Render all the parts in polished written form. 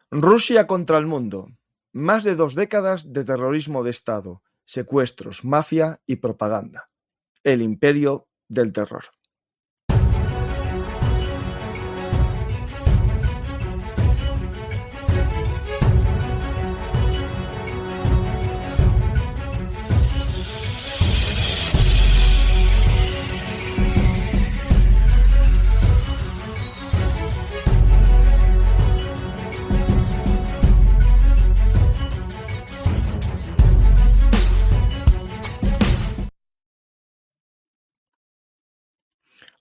Rusia contra el mundo. Más de 2 décadas de terrorismo de Estado, secuestros, mafia y propaganda. El imperio del terror.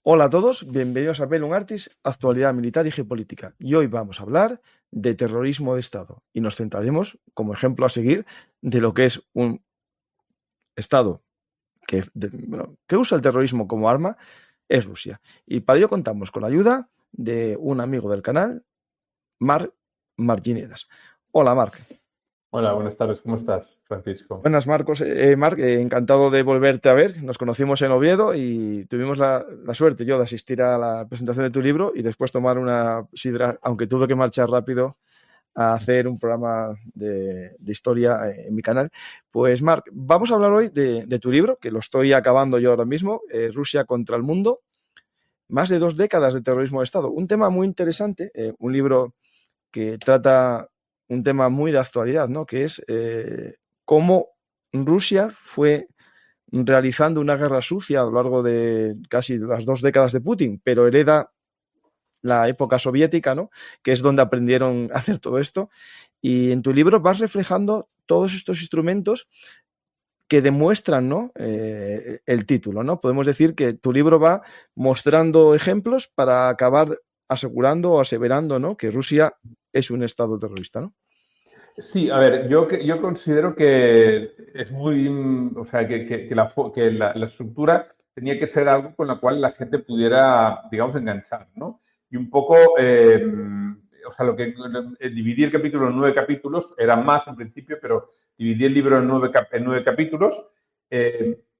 Hola a todos, bienvenidos a Bellum Artis, actualidad militar y geopolítica. Y hoy vamos a hablar de terrorismo de Estado y nos centraremos como ejemplo a seguir de lo que es un Estado que usa el terrorismo como arma, es Rusia. Y para ello contamos con la ayuda de un amigo del canal, Marc Marginedas. Hola, Marc. Hola, buenas tardes. ¿Cómo estás, Francisco? Buenas, Marcos. Marc, encantado de volverte a ver. Nos conocimos en Oviedo y tuvimos la suerte yo de asistir a la presentación de tu libro y después tomar una sidra, aunque tuve que marchar rápido a hacer un programa de historia en mi canal. Pues, Marc, vamos a hablar hoy de tu libro, que lo estoy acabando yo ahora mismo, Rusia contra el mundo. Más de 2 décadas de terrorismo de Estado. Un tema muy interesante, un libro que trata un tema muy de actualidad, ¿no? Que es cómo Rusia fue realizando una guerra sucia a lo largo de casi las 2 décadas de Putin, pero hereda la época soviética, ¿no? Que es donde aprendieron a hacer todo esto. Y en tu libro vas reflejando todos estos instrumentos que demuestran, ¿no? El título, ¿no? Podemos decir que tu libro va mostrando ejemplos para acabar asegurando o aseverando, ¿no? Que Rusia es un estado terrorista, ¿no? Sí, a ver, yo considero que es muy, o sea, que la estructura tenía que ser algo con la cual la gente pudiera, digamos, enganchar, ¿no? Y un poco, o sea, dividí el capítulo en 9 capítulos, eran más en principio, pero dividí el libro en 9 capítulos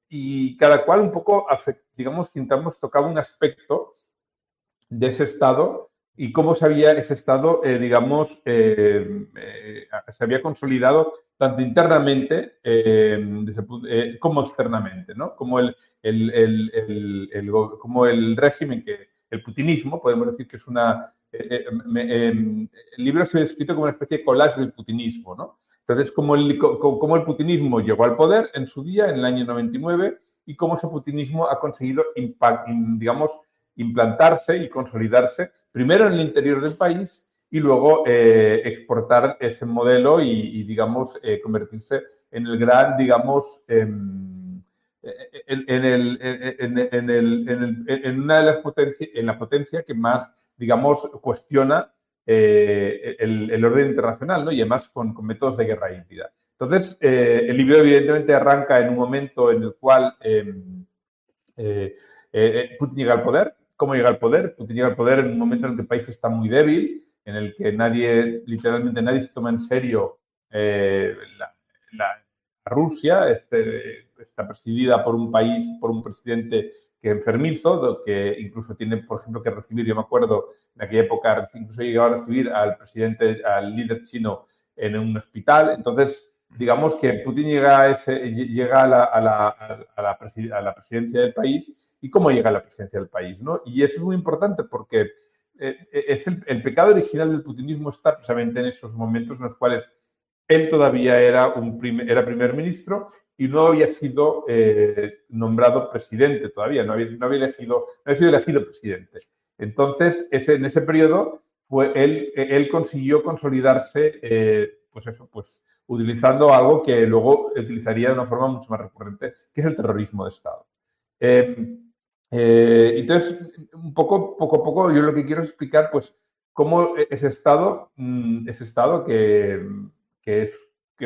y cada cual un poco, digamos, tocaba un aspecto de ese estado y cómo se había ese estado, digamos, se había consolidado tanto internamente como externamente, ¿no? Como como el régimen, el putinismo, podemos decir que es una... el libro se ha escrito como una especie de collage del putinismo, ¿no? Entonces, como el putinismo llegó al poder en su día, en el año 99, y cómo ese putinismo ha conseguido, digamos, implantarse y consolidarse primero en el interior del país y luego exportar ese modelo digamos, convertirse en el gran, digamos, en una de las potencias, en la potencia que más, digamos, cuestiona el orden internacional, ¿no? Y además con métodos de guerra híbrida. Entonces, el libro evidentemente arranca en un momento en el cual Putin llega al poder. ¿Cómo llega al poder? Putin llega al poder en un momento en el que el país está muy débil, en el que literalmente nadie se toma en serio la Rusia. Está presidida por un país, por un presidente que es enfermizo, que incluso tiene, por ejemplo, que recibir, yo me acuerdo, en aquella época incluso llegaba a recibir al presidente, al líder chino en un hospital. Entonces, digamos que Putin llega a la presidencia del país. ¿Y cómo llega a la presidencia del país, ¿no? Y eso es muy importante porque es el pecado original del putinismo está precisamente en esos momentos en los cuales él todavía era primer ministro y no había sido nombrado presidente todavía, no había sido elegido presidente. Entonces, en ese periodo, él consiguió consolidarse, pues utilizando algo que luego utilizaría de una forma mucho más recurrente, que es el terrorismo de Estado. Entonces, poco a poco, yo lo que quiero es explicar, pues, cómo ese estado que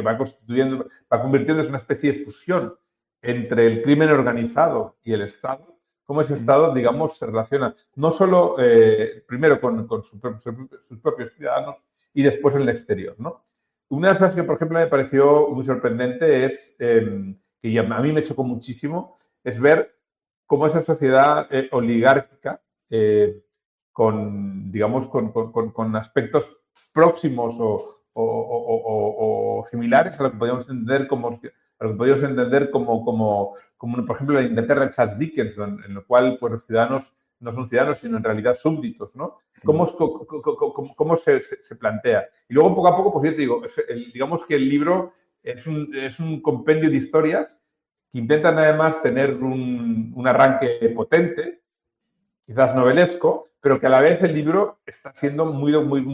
va convirtiéndose en una especie de fusión entre el crimen organizado y el Estado, cómo ese Estado, digamos, se relaciona no solo primero con sus propios ciudadanos y después en el exterior, ¿no? Una de las cosas que, por ejemplo, me pareció muy sorprendente es, que a mí me chocó muchísimo, es ver cómo esa sociedad oligárquica, digamos, con aspectos próximos o similares a lo que podríamos entender como, por ejemplo, la Inglaterra de Charles Dickens, en lo cual pues, los ciudadanos no son ciudadanos, sino en realidad súbditos, ¿no? ¿Cómo se plantea? Y luego, poco a poco, pues yo te digo, digamos que el libro es un compendio de historias que intentan además tener un arranque potente, quizás novelesco, pero que a la vez el libro está siendo muy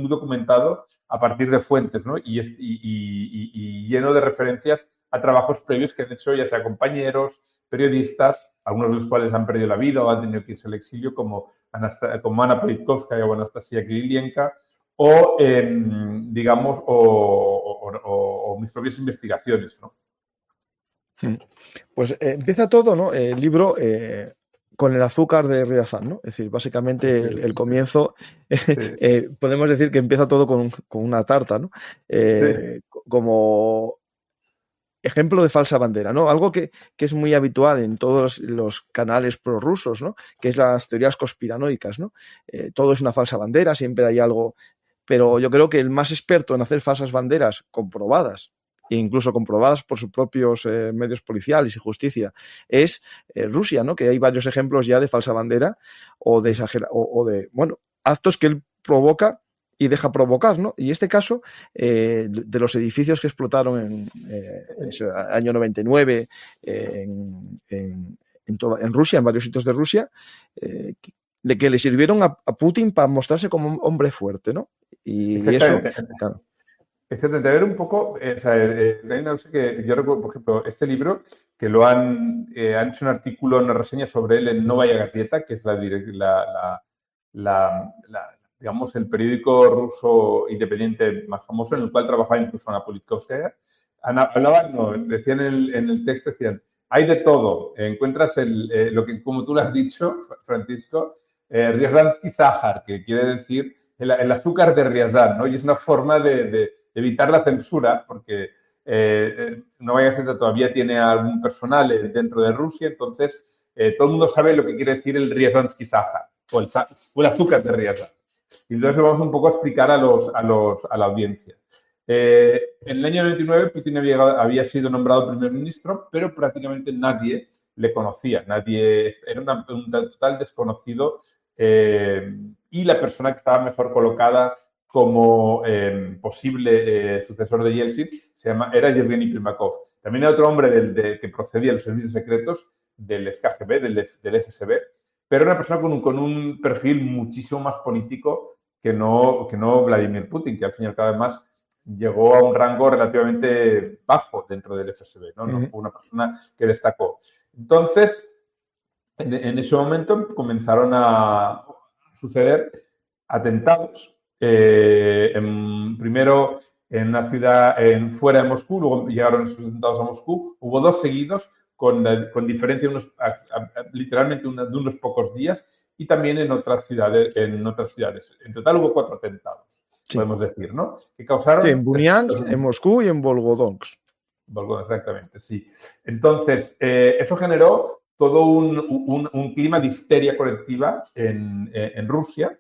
documentado a partir de fuentes, ¿no? Y lleno de referencias a trabajos previos que han hecho ya sea compañeros, periodistas, algunos de los cuales han perdido la vida o han tenido que irse al exilio, como Ana Politkovskaya o Anastasia Kirilenko, o, digamos, o mis propias investigaciones, ¿no? Pues empieza todo, ¿no? El libro con el azúcar de Riazán, ¿no? Es decir, básicamente el comienzo, podemos decir que empieza todo con una tarta, ¿no? Como ejemplo de falsa bandera, ¿no? Algo que es muy habitual en todos los canales prorrusos, ¿no? Que es las teorías conspiranoicas, ¿no? Todo es una falsa bandera, siempre hay algo. Pero yo creo que el más experto en hacer falsas banderas comprobadas, e incluso comprobadas por sus propios medios policiales y justicia, es Rusia, ¿no? Que hay varios ejemplos ya de falsa bandera o de bueno, actos que él provoca y deja provocar, ¿no? Y este caso de los edificios que explotaron en el año 99 en Rusia, en varios sitios de Rusia, de que le sirvieron a Putin para mostrarse como un hombre fuerte, ¿no? Y eso, claro. Exactamente, a ver un poco, hay una cosa que yo recuerdo, por ejemplo, este libro, que lo han hecho un artículo, una reseña sobre él en Novaya Gazeta, que es digamos, el periódico ruso independiente más famoso, en el cual trabajaba incluso Ana Politkovskaya. Decían en el texto, decían, hay de todo, encuentras lo que, como tú lo has dicho, Francisco, Riazanski Sahar, que quiere decir el azúcar de Riazán, ¿no? Y es una forma de evitar la censura, porque Novaya Gazeta todavía tiene algún personal dentro de Rusia, entonces todo el mundo sabe lo que quiere decir el Riazanski Sahar, o el azúcar de Riazán. Y entonces vamos un poco a explicar a la audiencia. En el año 99 Putin había sido nombrado primer ministro, pero prácticamente nadie le conocía, era un total desconocido, y la persona que estaba mejor colocada como posible sucesor de Yeltsin era Yevgeny Primakov. También hay otro hombre que procedía de los servicios secretos del KGB, del FSB, pero una persona con un perfil muchísimo más político que no Vladimir Putin, que al fin y al cabo además llegó a un rango relativamente bajo dentro del FSB, ¿no? No fue una persona que destacó. Entonces, en ese momento comenzaron a suceder atentados, primero en una ciudad fuera de Moscú, luego llegaron esos atentados a Moscú, hubo 2 seguidos con diferencia literalmente de unos pocos días, y también en otras ciudades. En total hubo 4 atentados, podemos decir, ¿no? Que causaron... Sí, en Bunyansk, en Moscú y en Volgodonsk. Exactamente, sí. Entonces, eso generó todo un clima de histeria colectiva en Rusia.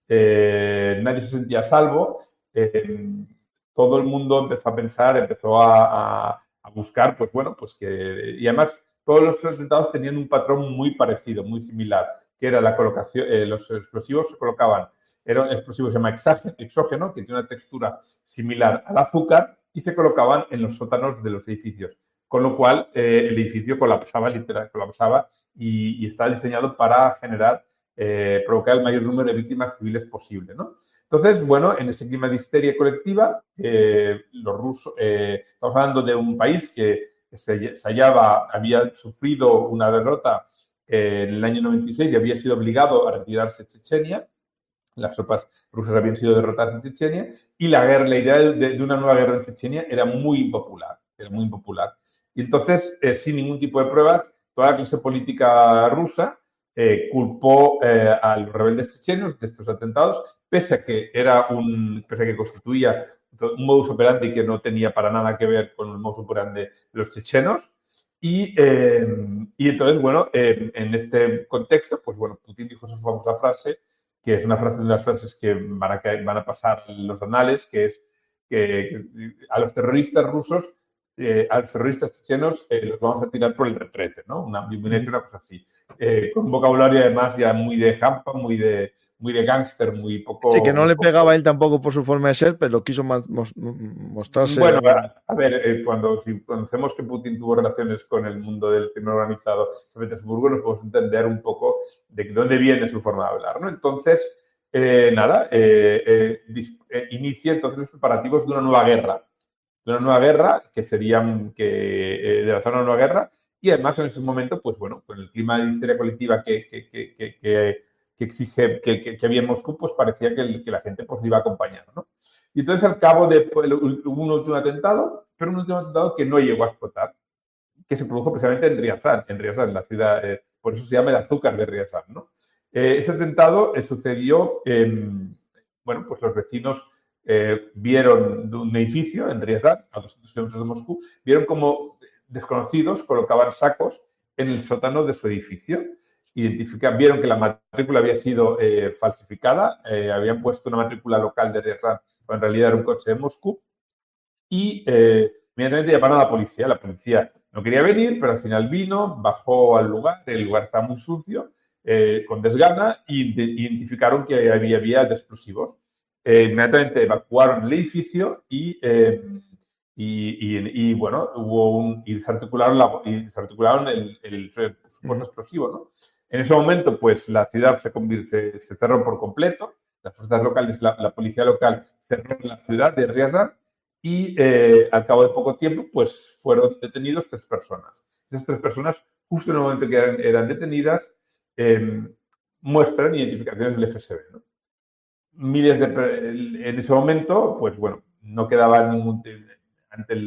Nadie se sentía a salvo. Todo el mundo empezó a pensar, empezó a buscar, pues bueno, pues que... Y además, todos los resultados tenían un patrón muy parecido, muy similar, que era la colocación, los explosivos se colocaban, era un explosivo que se llama exógeno, que tiene una textura similar al azúcar, y se colocaban en los sótanos de los edificios. Con lo cual, el edificio colapsaba y estaba diseñado para provocar el mayor número de víctimas civiles posible, ¿no? Entonces, bueno, en ese clima de histeria colectiva, los rusos, estamos hablando de un país que había sufrido una derrota en el año 96 y había sido obligado a retirarse de Chechenia. Las tropas rusas habían sido derrotadas en Chechenia y la idea de una nueva guerra en Chechenia era muy impopular. Y entonces, sin ningún tipo de pruebas, toda la clase política rusa culpó a los rebeldes chechenios de estos atentados, pese a que constituía un modus operandi que no tenía para nada que ver con el modus operandi de los chechenos. Y entonces, bueno, en este contexto, pues bueno, Putin dijo su famosa frase, que es una frase de las frases que van a pasar en los anales, que es que a los terroristas rusos, a los terroristas chechenos los vamos a tirar por el retrete, ¿no? Una cosa así. Con un vocabulario además ya muy de hampa, muy de gángster, muy Sí, que poco... no le pegaba a él tampoco por su forma de ser, pero quiso mostrarse. Bueno, a ver, si conocemos que Putin tuvo relaciones con el mundo del crimen organizado en San Petersburgo, nos podemos entender un poco de dónde viene su forma de hablar, ¿no? Entonces, inicia entonces los preparativos de una nueva guerra, que serían de lanzar una nueva guerra, y además en ese momento, pues bueno, con el clima de histeria colectiva que exige, que había en Moscú, pues parecía que la gente pues iba a acompañar, ¿no? Y entonces al cabo hubo un último atentado, pero un último atentado que no llegó a explotar, que se produjo precisamente en Ryazán, la ciudad, por eso se llama el azúcar de Ryazán, ¿no? Ese atentado sucedió, bueno, pues los vecinos vieron de un edificio en Ryazán, a 200 kilómetros de Moscú, vieron como desconocidos colocaban sacos en el sótano de su edificio. Vieron que la matrícula había sido falsificada, habían puesto una matrícula local de Ryazán, pero en realidad era un coche de Moscú, y inmediatamente llamaron a la policía. La policía no quería venir, pero al final vino, bajó al lugar, el lugar estaba muy sucio, con desgana, y identificaron que había de explosivos. Inmediatamente evacuaron el edificio y bueno, se articularon el supuesto explosivo, ¿no? En ese momento, pues la ciudad se cerró por completo. Las fuerzas locales, la policía local cerró la ciudad de Ryazán y al cabo de poco tiempo, pues fueron detenidos 3 personas. Esas 3 personas, justo en el momento que eran detenidas, muestran identificaciones del FSB, ¿no? En ese momento, pues bueno, no quedaba ante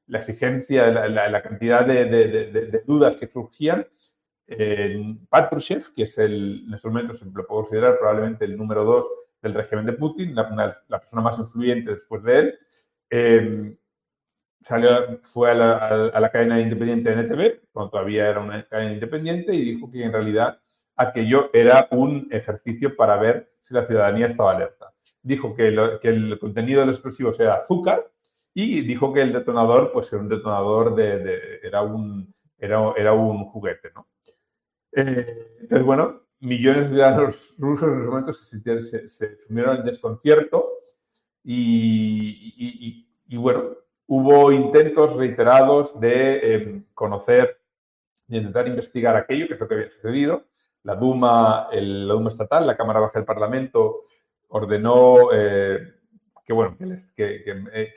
la exigencia, la cantidad de dudas que surgían. Patrushev, que es en estos momentos se lo puedo considerar probablemente el número 2 del régimen de Putin, la persona más influyente después de él, fue a la cadena independiente de NTV, cuando todavía era una cadena independiente, y dijo que en realidad aquello era un ejercicio para ver si la ciudadanía estaba alerta. Dijo que el contenido del explosivo era azúcar, y dijo que el detonador pues era un detonador era un juguete, ¿no? Entonces, bueno, millones de ciudadanos rusos en ese momento se sumieron en desconcierto y bueno, hubo intentos reiterados de conocer, de intentar investigar aquello, que es lo que había sucedido. La Duma estatal, la Cámara Baja del Parlamento, ordenó que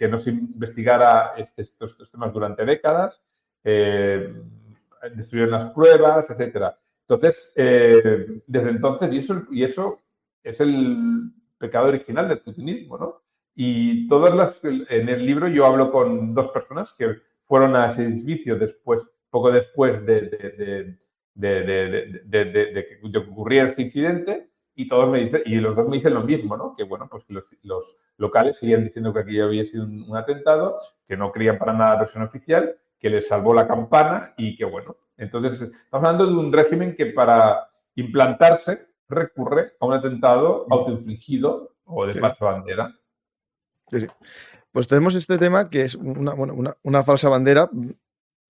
no se investigara estos temas durante décadas, destruyeron las pruebas, etcétera. Entonces, desde entonces, y eso es el pecado original del putinismo, ¿no? Y en el libro yo hablo con 2 personas que fueron a ese edificio poco después de que ocurriera este incidente, y los 2 me dicen lo mismo, ¿no? Que bueno, pues que los locales seguían diciendo que aquello había sido un atentado, que no creían para nada la versión oficial, que les salvó la campana y que bueno. Entonces, estamos hablando de un régimen que para implantarse recurre a un atentado autoinfligido o de falsa bandera. Sí, sí. Pues tenemos este tema que es una falsa bandera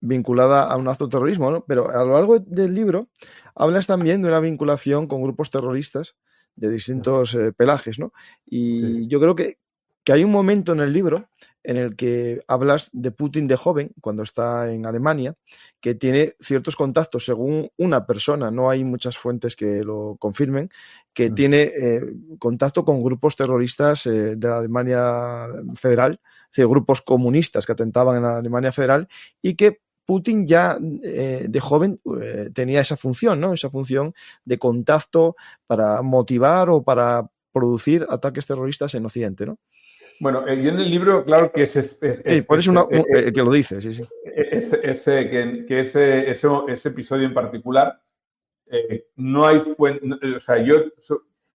vinculada a un acto de terrorismo, ¿no? Pero a lo largo del libro hablas también de una vinculación con grupos terroristas de distintos pelajes, ¿no? Y yo creo que hay un momento en el libro en el que hablas de Putin de joven, cuando está en Alemania, que tiene ciertos contactos, según una persona, no hay muchas fuentes que lo confirmen, que tiene contacto con grupos terroristas de la Alemania federal, es decir, grupos comunistas que atentaban en la Alemania federal, y que Putin ya de joven tenía esa función, ¿no? Esa función de contacto para motivar o para producir ataques terroristas en Occidente, ¿no? Bueno, yo en el libro, claro que sí, por eso que lo dice, sí, sí. Ese episodio en particular, no hay fuente, o sea, yo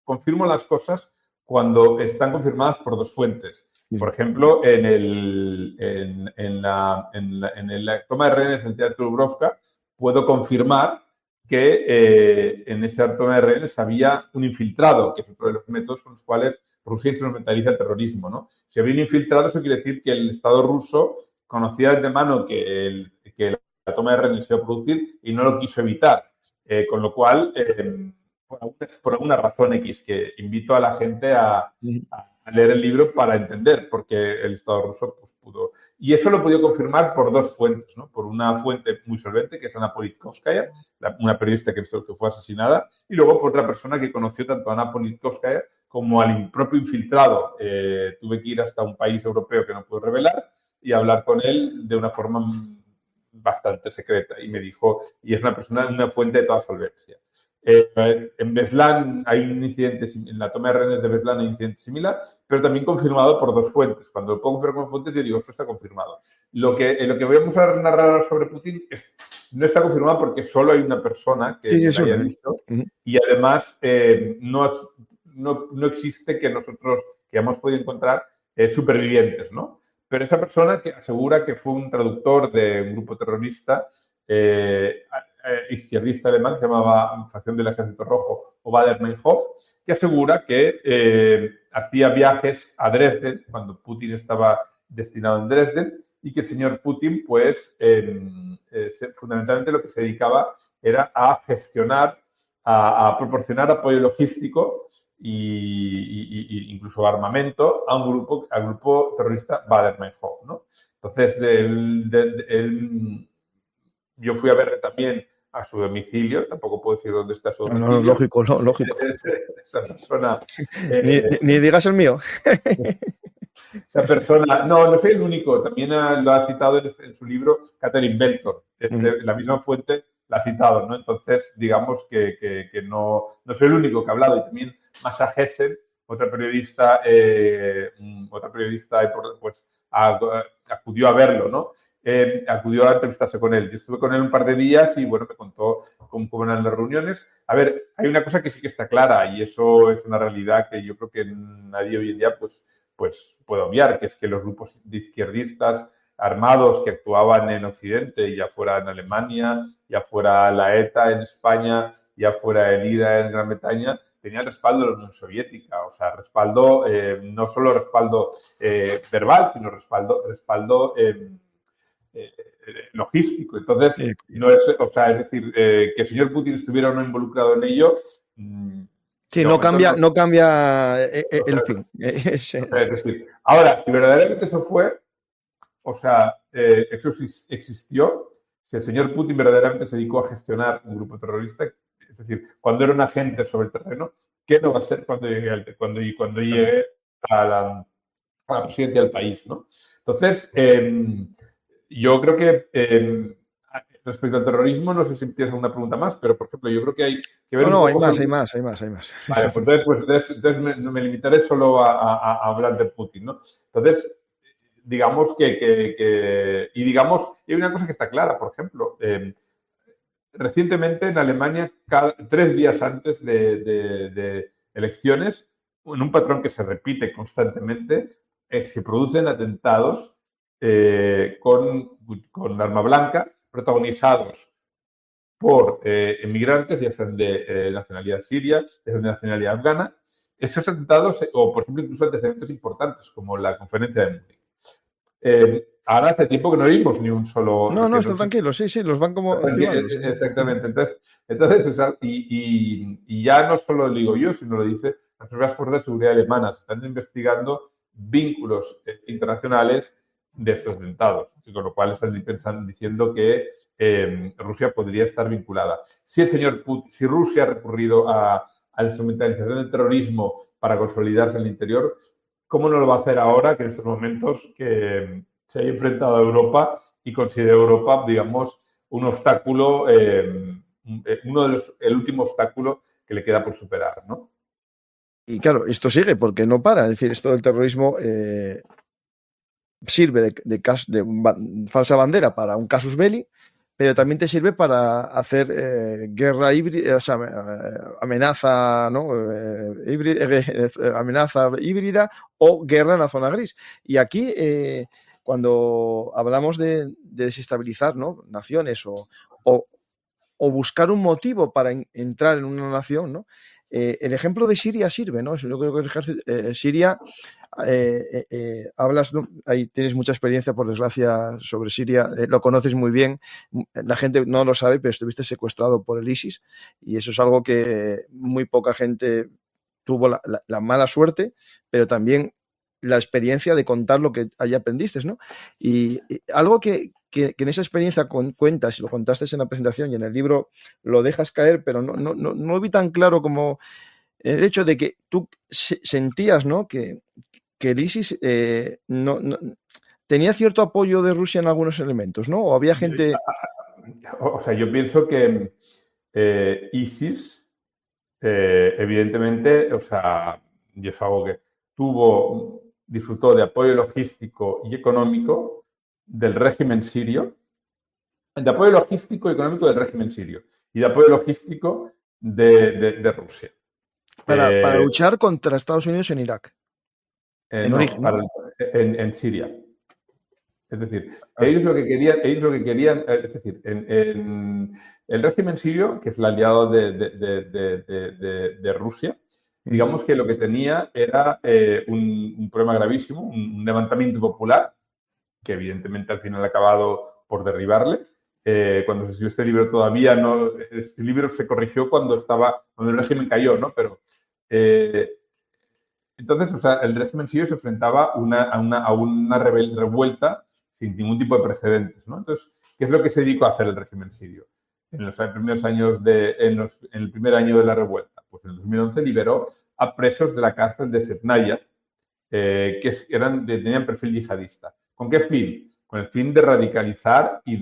confirmo las cosas cuando están confirmadas por 2 fuentes. Por ejemplo, en la toma de rehenes en el Teatro Dubrovka, puedo confirmar que en esa toma de rehenes había un infiltrado, que es otro de los métodos con los cuales Rusia instrumentaliza el terrorismo, ¿no? Si había un infiltrado, eso quiere decir que el Estado ruso conocía de antemano que la toma de rehenes se iba a producir y no lo quiso evitar. Con lo cual, por alguna razón X, que invito a la gente a leer el libro para entender por qué el Estado ruso pues, pudo. Y eso lo he podido confirmar por dos fuentes, ¿no? Por una fuente muy solvente, que es Ana Politkovskaya, una periodista que fue asesinada, y luego por otra persona que conoció tanto a Ana Politkovskaya como al propio infiltrado. Tuve que ir hasta un país europeo que no puedo revelar y hablar con él de una forma bastante secreta. Y me dijo, y es una fuente de toda solvencia. En Beslan hay un incidente, en la toma de rehenes de Beslan hay un incidente similar, pero también confirmado por dos fuentes. Cuando lo pongo con fuentes, yo digo, esto está confirmado. Lo que vamos a narrar sobre Putin no está confirmado porque solo hay una persona que lo haya visto y además no existe que nosotros que hemos podido encontrar supervivientes, ¿no? Pero esa persona que asegura que fue un traductor de un grupo terrorista izquierdista alemán que se llamaba Facción del Ejército Rojo o Baader-Meinhof, que asegura que hacía viajes a Dresden cuando Putin estaba destinado en Dresden y que el señor Putin, pues, fundamentalmente lo que se dedicaba era a gestionar, a proporcionar apoyo logístico e incluso armamento al grupo terrorista Baader-Meinhof, ¿no? Entonces, yo fui a verle también a su domicilio, tampoco puedo decir dónde está su domicilio. No, lógico, lógico. Esa persona... ni digas el mío. Esa persona, no soy el único, también lo ha citado en su libro Catherine Belton, la misma fuente la ha citado, ¿no? Entonces, digamos que no soy el único que ha hablado, y también Masha Gessen, otra periodista, pues acudió a verlo, ¿no? Acudió a entrevistarse con él. Yo estuve con él un par de días y, bueno, me contó cómo eran las reuniones. A ver, hay una cosa que sí que está clara y eso es una realidad que yo creo que nadie hoy en día, pues puede obviar, que es que los grupos de izquierdistas armados que actuaban en Occidente, ya fuera en Alemania, ya fuera la ETA en España, ya fuera el IRA en Gran Bretaña, tenían respaldo de la Unión Soviética, o sea, respaldo, no solo respaldo verbal, sino respaldo logístico. Entonces, no es, o sea, es decir, que el señor Putin estuviera o no involucrado en ello. Sí, no cambia el fin. Es decir, ahora, si verdaderamente eso fue, o sea, eso existió, si el señor Putin verdaderamente se dedicó a gestionar un grupo terrorista, es decir, cuando era un agente sobre el terreno, ¿qué no va a hacer cuando llegue a la presidencia del país, ¿no? Entonces, yo creo que respecto al terrorismo, no sé si tienes alguna pregunta más, pero por ejemplo, yo creo que hay que ver. No, hay más. Vale, pues entonces me limitaré solo a hablar de Putin, ¿no? Entonces, digamos y hay una cosa que está clara, por ejemplo, recientemente en Alemania, 3 días antes de elecciones, en un patrón que se repite constantemente, se producen atentados con arma blanca protagonizados por emigrantes, ya sean de nacionalidad siria, ya sean de nacionalidad afgana. Esos atentados, o por ejemplo incluso antecedentes importantes, como la conferencia de Múnich. Ahora hace tiempo que no vimos ni un solo... No, está tranquilo, sí, los van como... Exactamente. Entonces y ya no solo lo digo yo, sino lo dice las propias fuerzas de seguridad alemanas. Están investigando vínculos internacionales de estos atentados, con lo cual están diciendo que Rusia podría estar vinculada. Si Rusia ha recurrido a la instrumentalización del terrorismo para consolidarse en el interior, ¿cómo no lo va a hacer ahora que en estos momentos que se haya enfrentado a Europa y considera Europa, digamos, un obstáculo, el último obstáculo que le queda por superar, ¿no? Y claro, esto sigue porque no para. Es decir, esto del terrorismo sirve de falsa bandera para un casus belli, pero también te sirve para hacer guerra híbrida, o sea, amenaza, ¿no? Amenaza híbrida o guerra en la zona gris. Y aquí, cuando hablamos de desestabilizar, ¿no? Naciones o o buscar un motivo para entrar en una nación, ¿no? El ejemplo de Siria sirve, ¿no? Yo creo que el ejército, Siria, hablas, ¿no? Ahí tienes mucha experiencia, por desgracia, sobre Siria, lo conoces muy bien, la gente no lo sabe, pero estuviste secuestrado por el ISIS y eso es algo que muy poca gente tuvo la mala suerte, pero también la experiencia de contar lo que allí aprendiste, ¿no? Y algo que en esa experiencia cuentas, y lo contaste en la presentación y en el libro lo dejas caer, pero no lo vi tan claro como el hecho de que tú sentías, ¿no? Que el ISIS tenía cierto apoyo de Rusia en algunos elementos, ¿no? O había gente... O sea, yo pienso que ISIS, evidentemente, o sea, y es algo que disfrutó de apoyo logístico y económico del régimen sirio, de apoyo logístico y económico del régimen sirio y de apoyo logístico de Rusia. Para luchar contra Estados Unidos en Irak. En origen, ¿no? En Siria. Es decir, ellos lo que querían, es decir, en el régimen sirio, que es el aliado de Rusia, digamos que lo que tenía era un problema gravísimo, un levantamiento popular, que evidentemente al final ha acabado por derribarle. Cuando se escribió este libro todavía no, este libro se corrigió cuando el régimen cayó, ¿no? Pero entonces, o sea, el régimen sirio se enfrentaba a una revuelta sin ningún tipo de precedentes, ¿no? Entonces, ¿qué es lo que se dedicó a hacer el régimen sirio? En los primeros años en el primer año de la revuelta, pues en el 2011 liberó a presos de la cárcel de Setnaya, tenían perfil yihadista. ¿Con qué fin? Con el fin de radicalizar y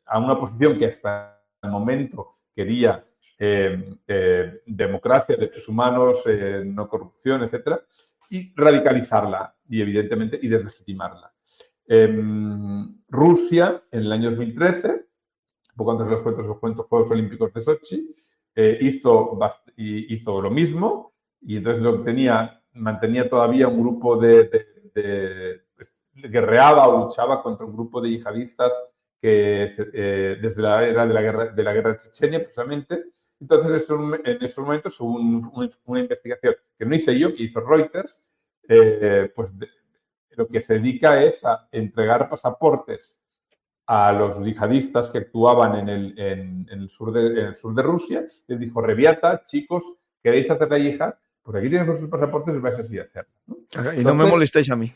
a una posición que hasta el momento quería democracia, derechos humanos, no corrupción, etcétera, y radicalizarla y evidentemente y deslegitimarla. Rusia, en el año 2013, poco antes de los Juegos Olímpicos de Sochi, hizo lo mismo y entonces mantenía todavía un grupo guerreaba o luchaba contra un grupo de yihadistas que desde la era de la guerra de Chechenia, precisamente. Entonces, en esos momentos hubo una investigación que no hice yo, que hizo Reuters, lo que se dedica es a entregar pasaportes a los yihadistas que actuaban en el sur de Rusia. Les dijo, reviata, chicos, ¿queréis hacer la yihad? Pues aquí tenéis vuestros pasaportes y vais así a hacerlo, ¿no? Y entonces, no me molestéis a mí.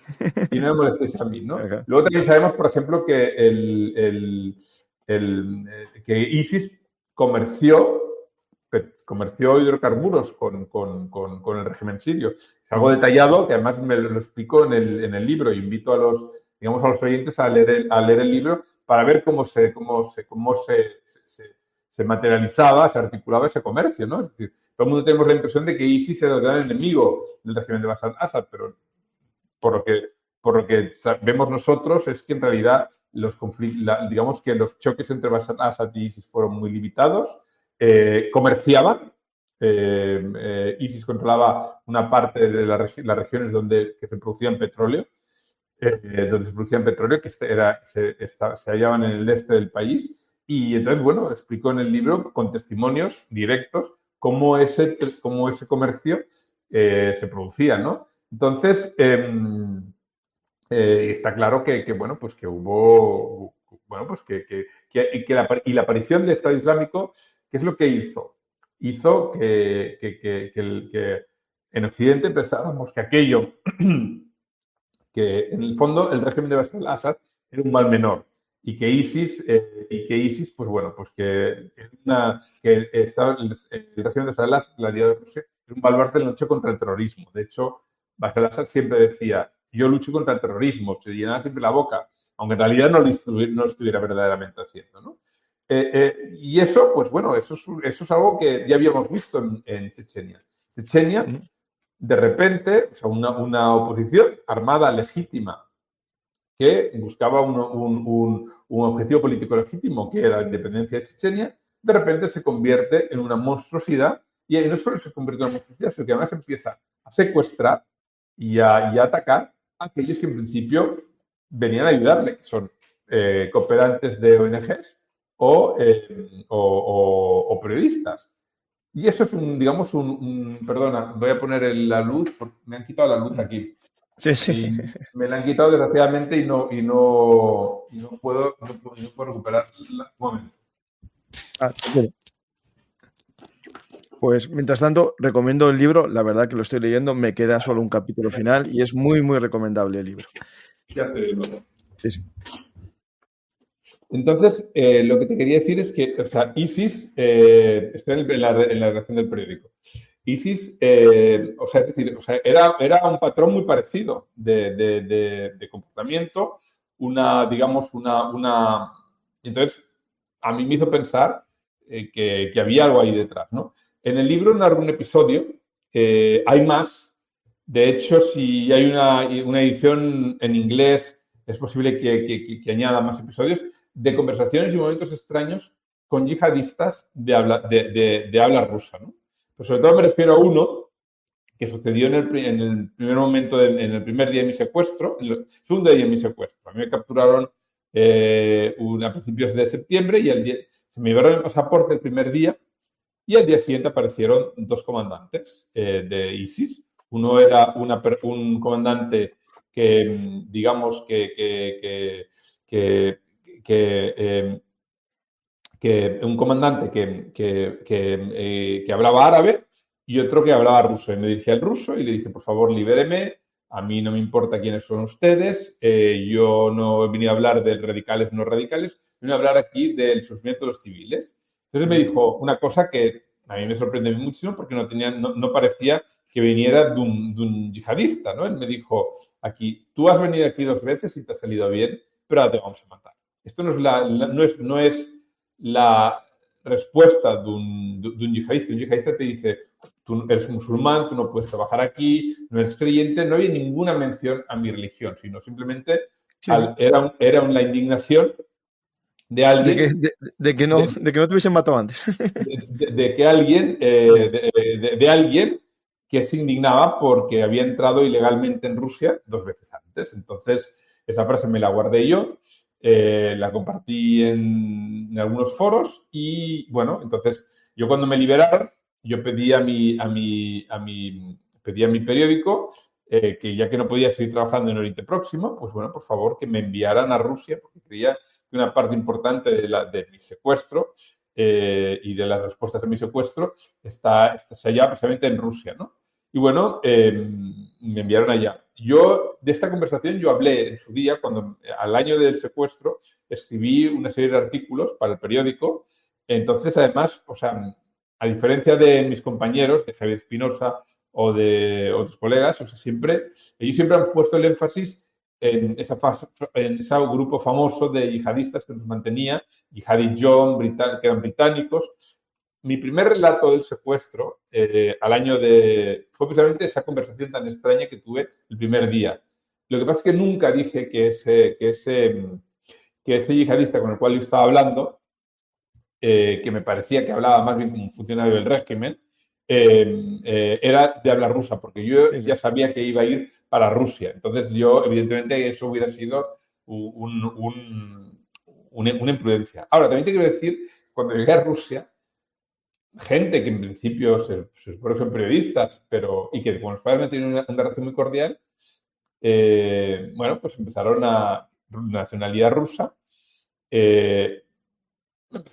Y no me molestéis a mí, ¿no? Ajá. Luego también sabemos, por ejemplo, que que ISIS comerció hidrocarburos con el régimen sirio. Es algo detallado que además me lo explico en el libro. Invito a los oyentes a leer el libro para ver cómo se materializaba, se articulaba ese comercio, ¿no? Es decir, todo el mundo tenemos la impresión de que ISIS era el gran enemigo del régimen de Bashar al-Assad, pero por lo que vemos nosotros es que en realidad digamos que los choques entre Bashar al-Assad y ISIS fueron muy limitados, comerciaban, ISIS controlaba una parte de las regiones que se producían petróleo, que se hallaban en el este del país. Y entonces, bueno, explico en el libro con testimonios directos cómo ese comercio se producía, ¿no? Entonces, está claro que bueno, pues que hubo, bueno, pues y la aparición de Estado Islámico, ¿qué es lo que hizo? Hizo que en Occidente pensáramos que aquello, que en el fondo el régimen de Bashar al-Assad era un mal menor y que ISIS, pues bueno, pues el régimen de Bashar al-Assad, la alianza de Rusia, era un baluarte de la lucha contra el terrorismo. De hecho, Bashar al-Assad siempre decía, yo lucho contra el terrorismo, se llenaba siempre la boca, aunque en realidad no lo estuviera verdaderamente haciendo, ¿no? Y eso, pues bueno, eso es algo que ya habíamos visto en Chechenia. Chechenia, de repente, o sea, una oposición armada legítima que buscaba un objetivo político legítimo, que era la independencia de Chechenia, de repente se convierte en una monstruosidad y no solo se convierte en una monstruosidad, sino que además empieza a secuestrar y a atacar a aquellos que en principio venían a ayudarle, que son cooperantes de ONGs o periodistas. Y eso es digamos, perdona, voy a poner la luz, porque me han quitado la luz aquí. Sí, sí. Y me la han quitado desgraciadamente y no puedo recuperar. Un momento. Ah, tranquilo. Pues mientras tanto, recomiendo el libro, la verdad que lo estoy leyendo, me queda solo un capítulo final y es muy, muy recomendable el libro. Ya estoy viendo. Sí, sí. Entonces, lo que te quería decir es que, o sea, ISIS, estoy en la redacción del periódico. ISIS, o sea, es decir, o sea, era un patrón muy parecido de comportamiento, digamos, Entonces, a mí me hizo pensar que había algo ahí detrás, ¿no? En el libro narro un episodio, hay más. De hecho, si hay una edición en inglés, es posible que añada más episodios de conversaciones y momentos extraños con yihadistas de habla rusa, ¿no? Pero sobre todo me refiero a uno que sucedió en el primer momento, en el primer día de mi secuestro, en el segundo día de mi secuestro. A mí me capturaron a principios de septiembre y se me llevaron el pasaporte el primer día y al día siguiente aparecieron dos comandantes de ISIS. Uno era un comandante que, digamos, un comandante que hablaba árabe y otro que hablaba ruso. Y me dirigí al ruso y le dije, por favor, libéreme. A mí no me importa quiénes son ustedes. Yo no he venido a hablar de radicales no radicales. Vine a hablar aquí del sufrimiento de los civiles. Entonces me dijo una cosa que a mí me sorprendió muchísimo porque no parecía que viniera de un yihadista, ¿no? Él me dijo, tú has venido aquí 2 veces y te ha salido bien, pero ahora te vamos a matar. Esto no es la respuesta de un yihadista. Un yihadista te dice, tú eres musulmán, tú no puedes trabajar aquí, no eres creyente. No había ninguna mención a mi religión, sino simplemente Sí, sí. era la indignación de De que, alguien, de que no te hubiesen matado antes. de que alguien, de alguien que se indignaba porque había entrado ilegalmente en Rusia 2 veces antes. Entonces, esa frase me la guardé yo, la compartí en algunos foros y, bueno, entonces yo cuando me liberaron, yo pedí a mi periódico que ya que no podía seguir trabajando en Oriente Próximo, pues bueno, por favor, que me enviaran a Rusia, porque creía que una parte importante de mi secuestro y de las respuestas a mi secuestro está allá precisamente en Rusia, ¿no? Y bueno, me enviaron allá. De esta conversación yo hablé en su día, cuando al año del secuestro, escribí una serie de artículos para el periódico. Entonces, además, o sea, a diferencia de mis compañeros, de Javier Espinosa o de otros colegas, o sea, ellos siempre han puesto el énfasis en ese grupo famoso de yihadistas que nos mantenía, Jihadi John, que eran británicos. Mi primer relato del secuestro fue precisamente esa conversación tan extraña que tuve el primer día. Lo que pasa es que nunca dije que ese yihadista con el cual yo estaba hablando, que me parecía que hablaba más bien como un funcionario del régimen, era de habla rusa, porque yo Sí, sí. ya sabía que iba a ir para Rusia. Entonces yo, evidentemente, eso hubiera sido una imprudencia. Ahora, también te quiero decir, cuando llegué a Rusia, gente que en principio se supone que son periodistas, y que con los padres tienen una relación muy cordial, bueno, pues empezaron a nacionalidad rusa. eh,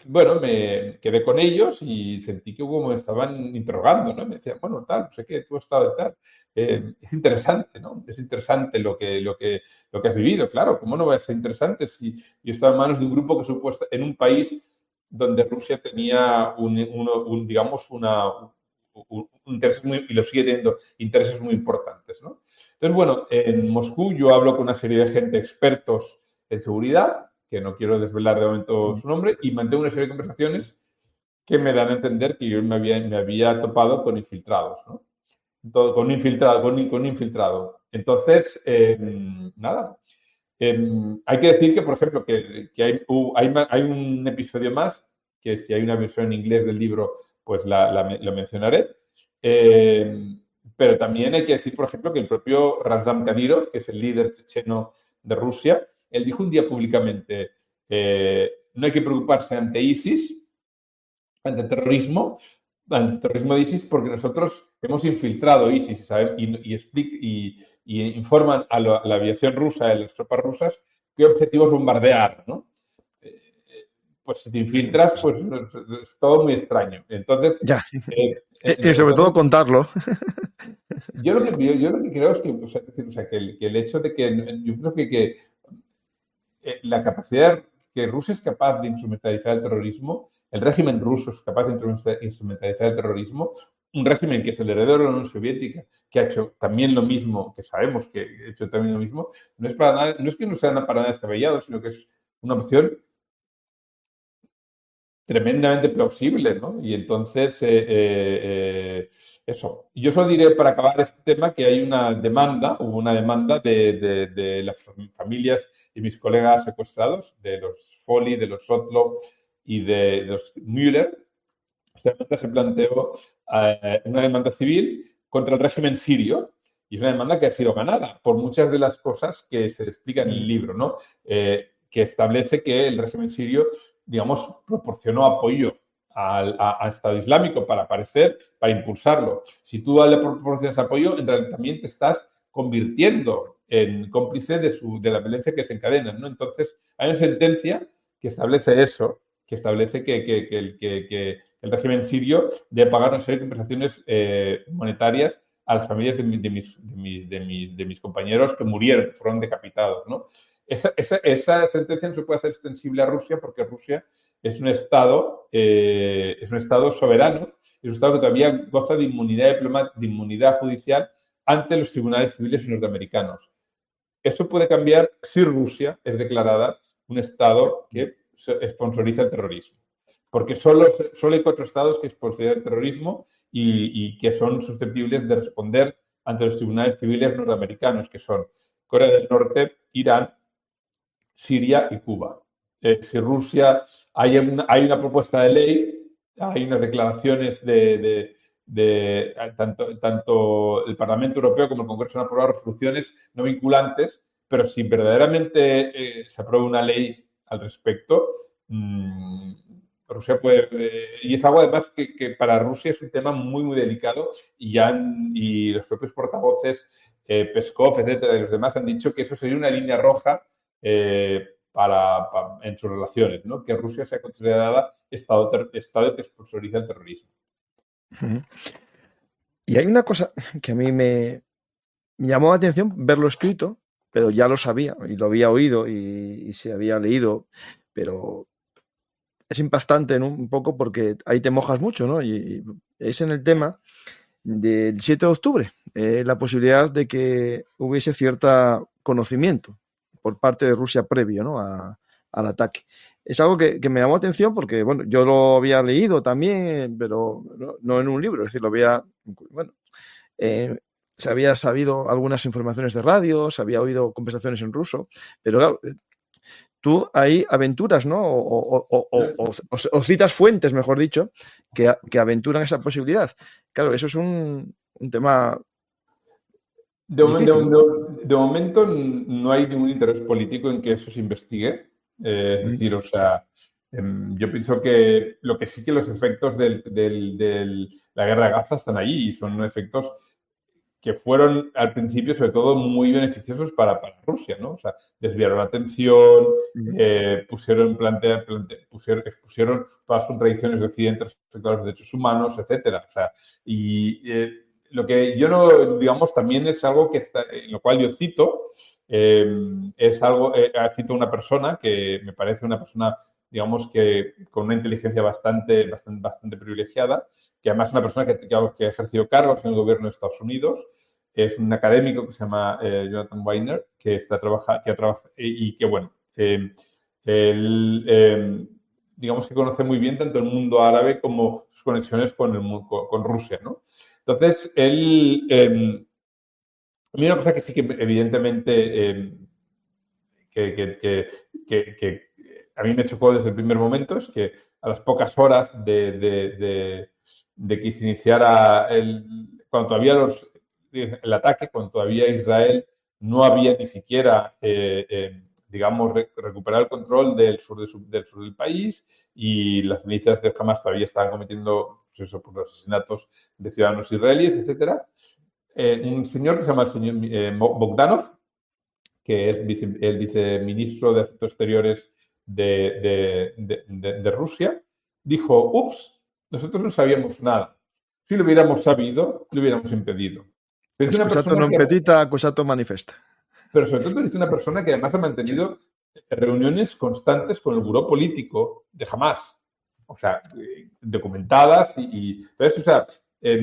bueno, me quedé con ellos y sentí que como me estaban interrogando, ¿no? Me decían, bueno, tal, no sé qué, tú has estado de tal. Es interesante, ¿no? Es interesante lo que has vivido, claro. ¿Cómo no va a ser interesante si yo estaba en manos de un grupo que supuesto en un país donde Rusia tenía digamos, un interés y lo sigue teniendo intereses muy importantes, ¿no? Entonces, bueno, en Moscú yo hablo con una serie de gente expertos en seguridad, que no quiero desvelar de momento su nombre, y mantengo una serie de conversaciones que me dan a entender que yo me había topado con infiltrados, ¿no? Con un infiltrado, con un infiltrado. Entonces, nada. Hay que decir que, por ejemplo, que hay un episodio más, que si hay una versión en inglés del libro, pues lo mencionaré. Eh, pero también hay que decir, por ejemplo, que el propio Ramzan Kadyrov, que es el líder checheno de Rusia, él dijo un día públicamente, no hay que preocuparse ante ISIS, ante terrorismo de ISIS, porque nosotros hemos infiltrado ISIS y informan a la aviación rusa, a las tropas rusas, qué objetivos bombardear, ¿no? Pues si te infiltras, pues es todo muy extraño. Entonces, Ya. Y sobre todo entonces contarlo. yo lo que creo es que, o sea, que el hecho de que yo creo que la capacidad que Rusia es capaz de instrumentalizar el terrorismo, el régimen ruso es capaz de instrumentalizar el terrorismo, un régimen que es el heredero de la Unión Soviética, que ha hecho también lo mismo, que sabemos que ha hecho también lo mismo, no es para nada, no es que no sea para nada descabellado, sino que es una opción tremendamente plausible, ¿no? Y entonces, eso. Yo solo diré para acabar este tema que hubo una demanda de las familias y mis colegas secuestrados, de los Foley, de los Sotlov y de los Müller. Esta demanda se planteó una demanda civil contra el régimen sirio y es una demanda que ha sido ganada por muchas de las cosas que se explican en el libro, ¿no? Que establece que el régimen sirio, digamos, proporcionó apoyo al Estado Islámico para aparecer, para impulsarlo. Si tú le proporcionas apoyo, en realidad también te estás convirtiendo en cómplice de la violencia que se encadena, ¿no? Entonces, hay una sentencia que establece eso, que establece que el régimen sirio debe pagar una serie de compensaciones monetarias a las familias de mis compañeros que murieron, que fueron decapitados, ¿no? Esa sentencia no se puede hacer extensible a Rusia porque Rusia es un estado soberano, es un estado que todavía goza de inmunidad judicial ante los tribunales civiles norteamericanos. Eso puede cambiar si Rusia es declarada un estado que sponsoriza el terrorismo. Porque solo hay 4 estados que sponsorizan el terrorismo y que son susceptibles de responder ante los tribunales civiles norteamericanos, que son Corea del Norte, Irán, Siria y Cuba. Si Rusia, hay una propuesta de ley, hay unas declaraciones tanto el Parlamento Europeo como el Congreso han aprobado resoluciones no vinculantes, pero si verdaderamente se aprueba una ley al respecto, Rusia puede, y es algo además que para Rusia es un tema muy, muy delicado y los propios portavoces, Peskov, etcétera, y los demás han dicho que eso sería una línea roja en sus relaciones, ¿no? Que Rusia sea considerada estado que sponsoriza el terrorismo. Y hay una cosa que a mí me llamó la atención verlo escrito, pero ya lo sabía y lo había oído y se había leído, pero es impactante, ¿no? Un poco porque ahí te mojas mucho, ¿no? Y es en el tema del 7 de octubre, la posibilidad de que hubiese cierto conocimiento por parte de Rusia previo, ¿no? al ataque. Es algo que me llamó la atención porque, bueno, yo lo había leído también, pero no en un libro, es decir, lo había, bueno, se había sabido algunas informaciones de radio, se había oído conversaciones en ruso, pero claro, tú ahí aventuras, ¿no? O citas fuentes, mejor dicho, que aventuran esa posibilidad. Claro, eso es un tema difícil. De momento no hay ningún interés político en que eso se investigue. Es decir, o sea, yo pienso que lo que sí que los efectos de la guerra de Gaza están allí y son efectos que fueron al principio sobre todo muy beneficiosos para Rusia, ¿no? O sea, desviaron la atención, expusieron todas las contradicciones de Occidente respecto a los derechos humanos, etcétera. O sea, lo que yo no, digamos, también es algo que está, en lo cual yo cito, es algo, cito una persona que me parece una persona, digamos, que con una inteligencia bastante privilegiada, que además es una persona que ha ejercido cargos en el gobierno de Estados Unidos, es un académico que se llama Jonathan Weiner, que trabaja y que, bueno, él, digamos que conoce muy bien tanto el mundo árabe como sus conexiones con Rusia, ¿no? Entonces, a mí una cosa que sí que evidentemente que a mí me chocó desde el primer momento es que a las pocas horas de que se iniciara cuando todavía el ataque, cuando todavía Israel no había ni siquiera digamos, recuperar el control del sur, del sur del país, y las milicias de Hamas todavía estaban cometiendo, pues eso, pues, los asesinatos de ciudadanos israelíes, etcétera. Un señor que se llama el señor Bogdanov, que es el viceministro de Asuntos Exteriores de Rusia, dijo, ups, nosotros no sabíamos nada. Si lo hubiéramos sabido, lo hubiéramos impedido. Pero es una Excusato persona non que, petita, accusato manifesta. pero sobre todo es una persona que además ha mantenido reuniones constantes con el buró político de Hamas. O sea, documentadas entonces, o sea, es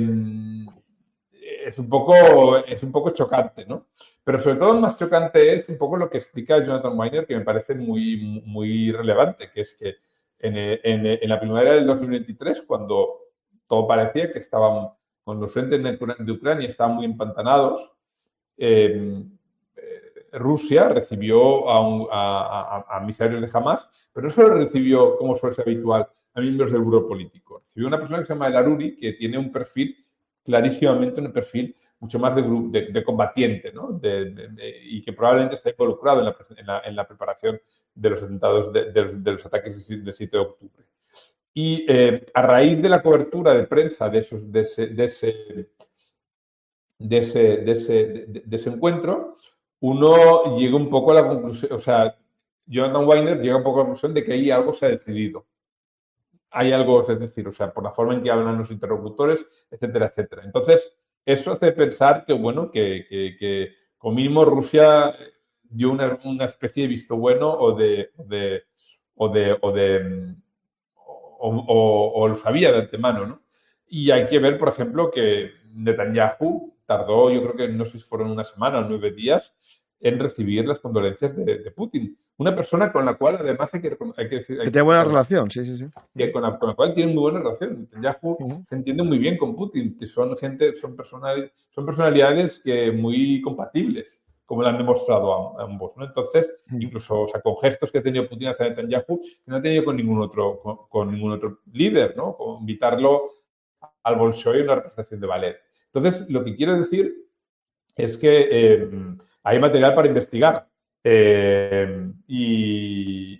un poco chocante, ¿no? Pero sobre todo más chocante es un poco lo que explica Jonathan Weiner, que me parece muy, muy relevante, que es que en la primavera del 2023, cuando todo parecía que estaban, con los frentes de Ucrania estaban muy empantanados, Rusia recibió a emisarios de Hamas, pero no solo recibió, como suele ser habitual, a miembros del buró político. Recibió una persona que se llama El Aruri, que tiene un perfil, clarísimamente un perfil mucho más de combatiente, ¿no? Y que probablemente está involucrado en la preparación de los atentados, de los ataques del 7 de octubre. Y a raíz de la cobertura de prensa de ese encuentro, uno llega un poco a la conclusión, o sea, Jonathan Weiner llega un poco a la conclusión de que ahí algo se ha decidido. Hay algo, es decir, o sea, por la forma en que hablan los interlocutores, etcétera, etcétera. Entonces, eso hace pensar que, bueno, que como mínimo Rusia dio una especie de visto bueno o lo sabía de antemano, ¿no? Y hay que ver, por ejemplo, que Netanyahu tardó, yo creo que no sé si fueron una semana o 9 días, en recibir las condolencias de Putin. Una persona con la cual, además, hay que decir... Que tiene buena relación, sí, sí, sí. Que con la cual tiene muy buena relación. Netanyahu se entiende muy bien con Putin, que son personalidades que muy compatibles, como lo han demostrado ambos, ¿no? Entonces, incluso, o sea, con gestos que ha tenido Putin hacia Netanyahu, que no ha tenido con ningún otro líder, ¿no? Como invitarlo al Bolshoi en una representación de ballet. Entonces, lo que quiero decir es que hay material para investigar. Y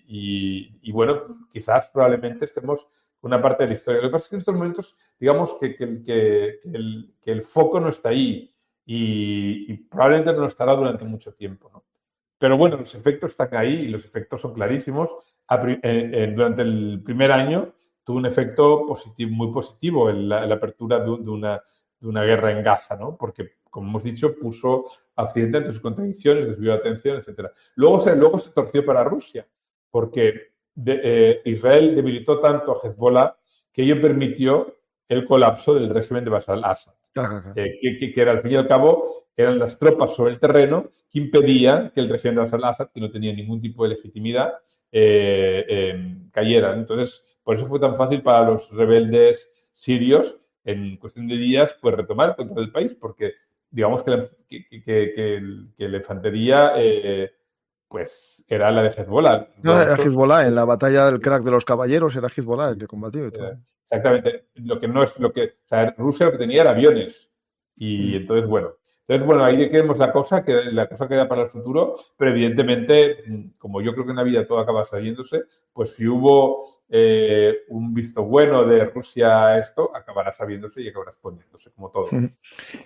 bueno, quizás probablemente estemos con una parte de la historia. Lo que pasa es que en estos momentos, digamos que el foco no está ahí y probablemente no estará durante mucho tiempo, ¿no? Pero bueno, los efectos están ahí y los efectos son clarísimos. Durante el primer año tuvo un efecto positivo, muy positivo en la apertura de una guerra en Gaza, ¿no? Porque, como hemos dicho, puso a Occidente entre sus contradicciones, desvió la atención, etc. Luego se torció para Rusia, porque Israel debilitó tanto a Hezbollah que ello permitió el colapso del régimen de Bashar al-Assad, que era, al fin y al cabo, eran las tropas sobre el terreno que impedían que el régimen de Bashar al-Assad, que no tenía ningún tipo de legitimidad, cayera. Entonces, por eso fue tan fácil para los rebeldes sirios, en cuestión de días, pues retomar el control del país, porque digamos que la infantería pues era la de Hezbollah. No, era Hezbollah, en la batalla del crack de los caballeros era Hezbollah el que combatió y todo. Exactamente. Lo que no es lo que... O sea, Rusia lo que tenía era aviones. Y entonces, bueno. Ahí queremos la cosa queda para el futuro, pero evidentemente, como yo creo que en la vida todo acaba saliéndose, pues si hubo un visto bueno de Rusia a esto, acabará sabiéndose y acabará exponiéndose, como todo.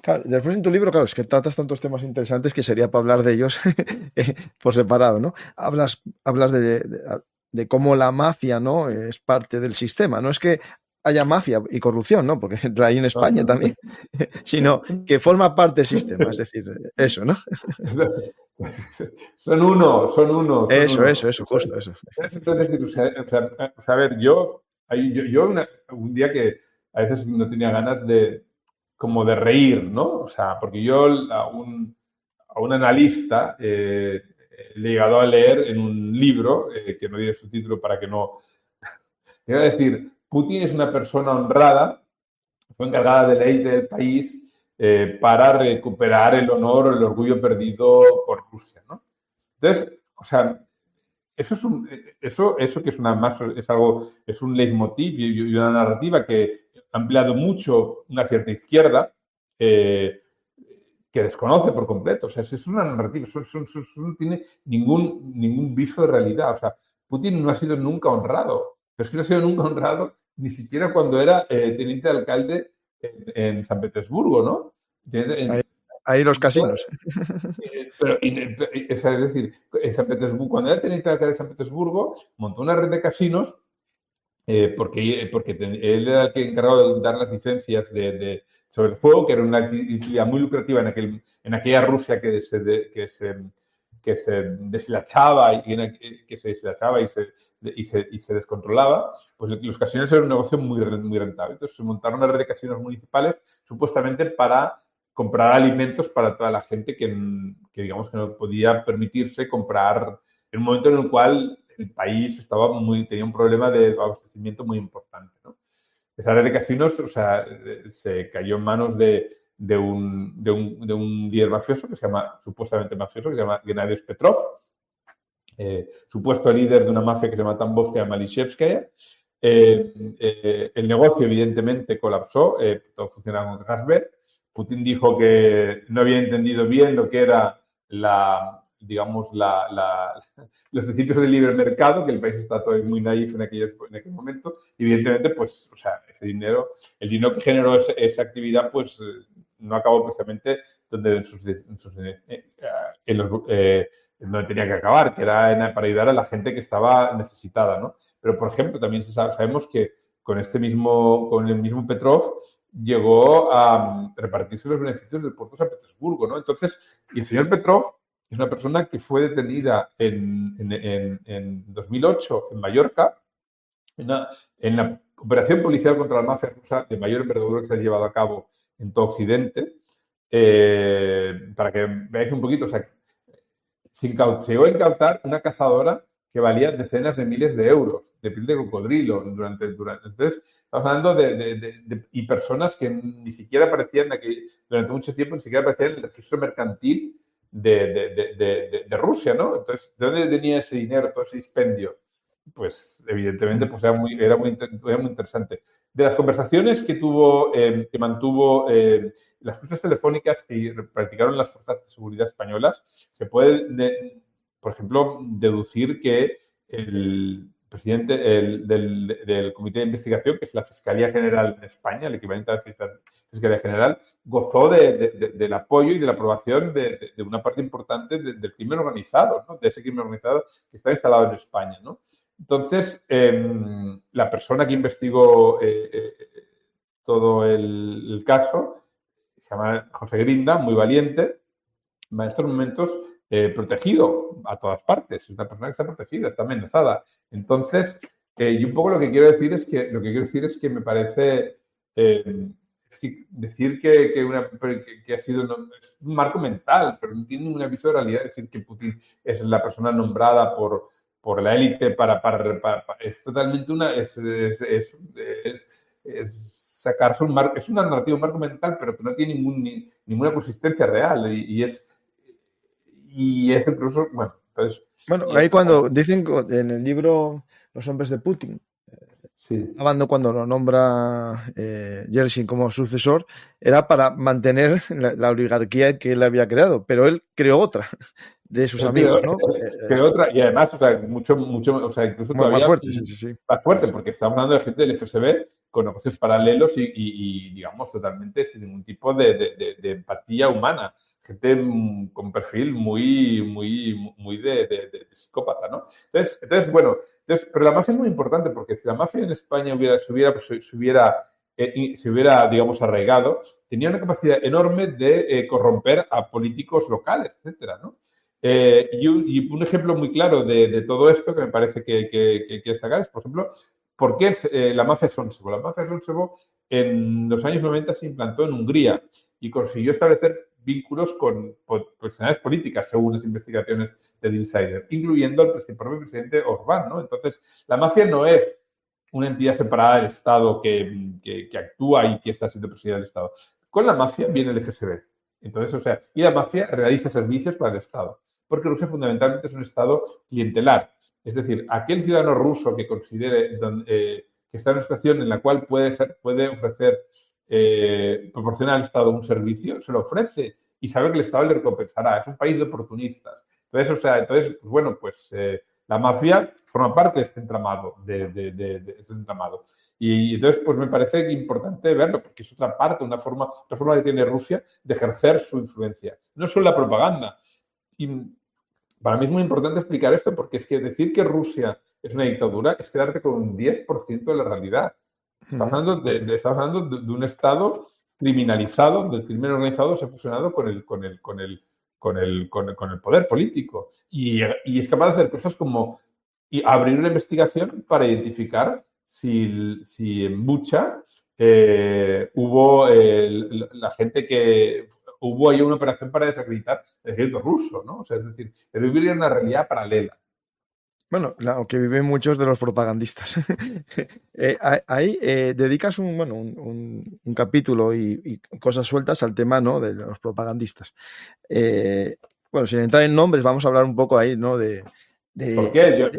Claro, después en tu libro, claro, es que tratas tantos temas interesantes que sería para hablar de ellos por separado, ¿no? Hablas de cómo la mafia, ¿no? Es parte del sistema. No es que haya mafia y corrupción, ¿no? Porque la hay en España también, sino que forma parte del sistema, es decir, eso, ¿no? Son uno. Eso, justo, eso. A ver, yo un día que a veces no tenía ganas como de reír, ¿no? O sea, porque yo a un analista le he llegado a leer en un libro, que no diré su título para que no... Quiero decir, Putin es una persona honrada, fue encargada de ley del país para recuperar el honor o el orgullo perdido por Rusia, ¿no? Entonces, o sea, eso que es un leitmotiv y una narrativa que ha empleado mucho una cierta izquierda, que desconoce por completo. O sea, es una narrativa, eso no tiene ningún viso de realidad. O sea, Putin no ha sido nunca honrado, pero es que no ha sido nunca honrado ni siquiera cuando era teniente de alcalde en San Petersburgo, ¿no? Ahí, ahí los casinos. O sea, es decir, en San Petersburgo, cuando era teniente de alcalde de San Petersburgo, montó una red de casinos porque él era el que encargado de dar las licencias sobre el juego, que era una actividad muy lucrativa en aquella Rusia que se deshilachaba y se descontrolaba. Pues los casinos eran un negocio muy rentable. Entonces se montaron una red de casinos municipales supuestamente para comprar alimentos para toda la gente que digamos que no podía permitirse comprar en un momento en el cual el país tenía un problema de abastecimiento muy importante, ¿no? Esa red de casinos, o sea, se cayó en manos de un líder mafioso supuestamente mafioso, que se llama Gennady Petrov, supuesto líder de una mafia que se llama Tambovskaya Malishevskaya. El negocio, evidentemente, colapsó, todo funcionaba con Gasberg. Putin dijo que no había entendido bien lo que era los principios del libre mercado, que el país está todavía muy naif en aquel momento. Y evidentemente, pues, o sea, el dinero que generó esa actividad, pues, no acabó precisamente donde donde tenía que acabar, que era para ayudar a la gente que estaba necesitada, ¿no? Pero, por ejemplo, también sabemos que con el mismo Petrov llegó a repartirse los beneficios del puerto de San Petersburgo, ¿no? Entonces, y el señor Petrov es una persona que fue detenida en 2008 en Mallorca, en la operación policial contra la mafia rusa de mayor envergadura que se ha llevado a cabo en todo Occidente. Para que veáis un poquito, o sea, se llegó a incautar una cazadora que valía decenas de miles de euros de piel de cocodrilo entonces estamos hablando y personas que ni siquiera aparecían durante mucho tiempo, ni siquiera aparecían en el registro mercantil de Rusia, ¿no? Entonces, ¿de dónde venía ese dinero, todo ese dispendio? Pues evidentemente pues era muy interesante. De las conversaciones que mantuvo las escuchas telefónicas que practicaron las fuerzas de seguridad españolas, se puede, por ejemplo, deducir que el presidente del Comité de Investigación, que es la Fiscalía General de España, el equivalente a la Fiscalía General, gozó del apoyo y de la aprobación de una parte importante del crimen organizado, ¿no? De ese crimen organizado que está instalado en España, ¿no? Entonces, la persona que investigó todo el caso se llama José Grinda, muy valiente, en estos momentos protegido a todas partes. Es una persona que está protegida, está amenazada. Entonces, y un poco lo que quiero decir es que me parece decir que ha sido es un marco mental, pero no tiene ningún aviso de realidad. Decir que Putin es la persona nombrada por la élite es totalmente es sacarse es una narrativa, un marco mental, pero que no tiene ninguna consistencia real y es incluso, bueno, entonces... Bueno, ahí cuando dicen en el libro Los hombres de Putin, sí. cuando lo nombra Yeltsin como sucesor, era para mantener la oligarquía que él había creado, pero él creó otra de sus amigos, ¿no? Creó otra, y además, o sea, mucho, o sea, incluso todavía más fuerte, sí. Más fuerte, porque estamos hablando de gente del FSB con negocios paralelos y digamos, totalmente sin ningún tipo de empatía humana. Gente con perfil muy de psicópata, ¿no? Entonces, bueno, pero la mafia es muy importante porque si la mafia en España se hubiera, digamos, arraigado, tenía una capacidad enorme de corromper a políticos locales, etcétera, ¿no? Y un ejemplo muy claro de todo esto que me parece que hay que destacar es, por ejemplo, ¿por qué la mafia Sonsevo? La mafia Sonsevo en los años 90 se implantó en Hungría y consiguió establecer vínculos con personalidades políticas, según las investigaciones del Insider, incluyendo al propio presidente Orbán, ¿no? Entonces, la mafia no es una entidad separada del Estado que actúa y que está siendo presidida del Estado. Con la mafia viene el FSB. Entonces, o sea, y la mafia realiza servicios para el Estado, porque Rusia fundamentalmente es un Estado clientelar. Es decir, aquel ciudadano ruso que considere que está en una situación en la cual puede ofrecer, proporcionar al Estado un servicio, se lo ofrece y sabe que el Estado le recompensará. Es un país de oportunistas. Entonces, pues bueno, pues la mafia forma parte de este entramado, de este entramado. Y entonces, pues me parece importante verlo, porque es otra parte, otra forma que tiene Rusia de ejercer su influencia. No solo la propaganda. Y para mí es muy importante explicar esto, porque es que decir que Rusia es una dictadura es quedarte con un 10% de la realidad. Estamos hablando de un Estado criminalizado, donde el crimen organizado se ha fusionado con el poder político. Y es capaz de hacer cosas como abrir una investigación para identificar si en Bucha hubo la gente que hubo ahí una operación para desacreditar el ejército ruso, ¿no? O sea, es decir, es vivir en una realidad paralela. Bueno, lo que viven muchos de los propagandistas. Ahí dedicas un capítulo y cosas sueltas al tema, ¿no?, de los propagandistas. Bueno, sin entrar en nombres, vamos a hablar un poco ahí, ¿no? ¿Por qué? Yo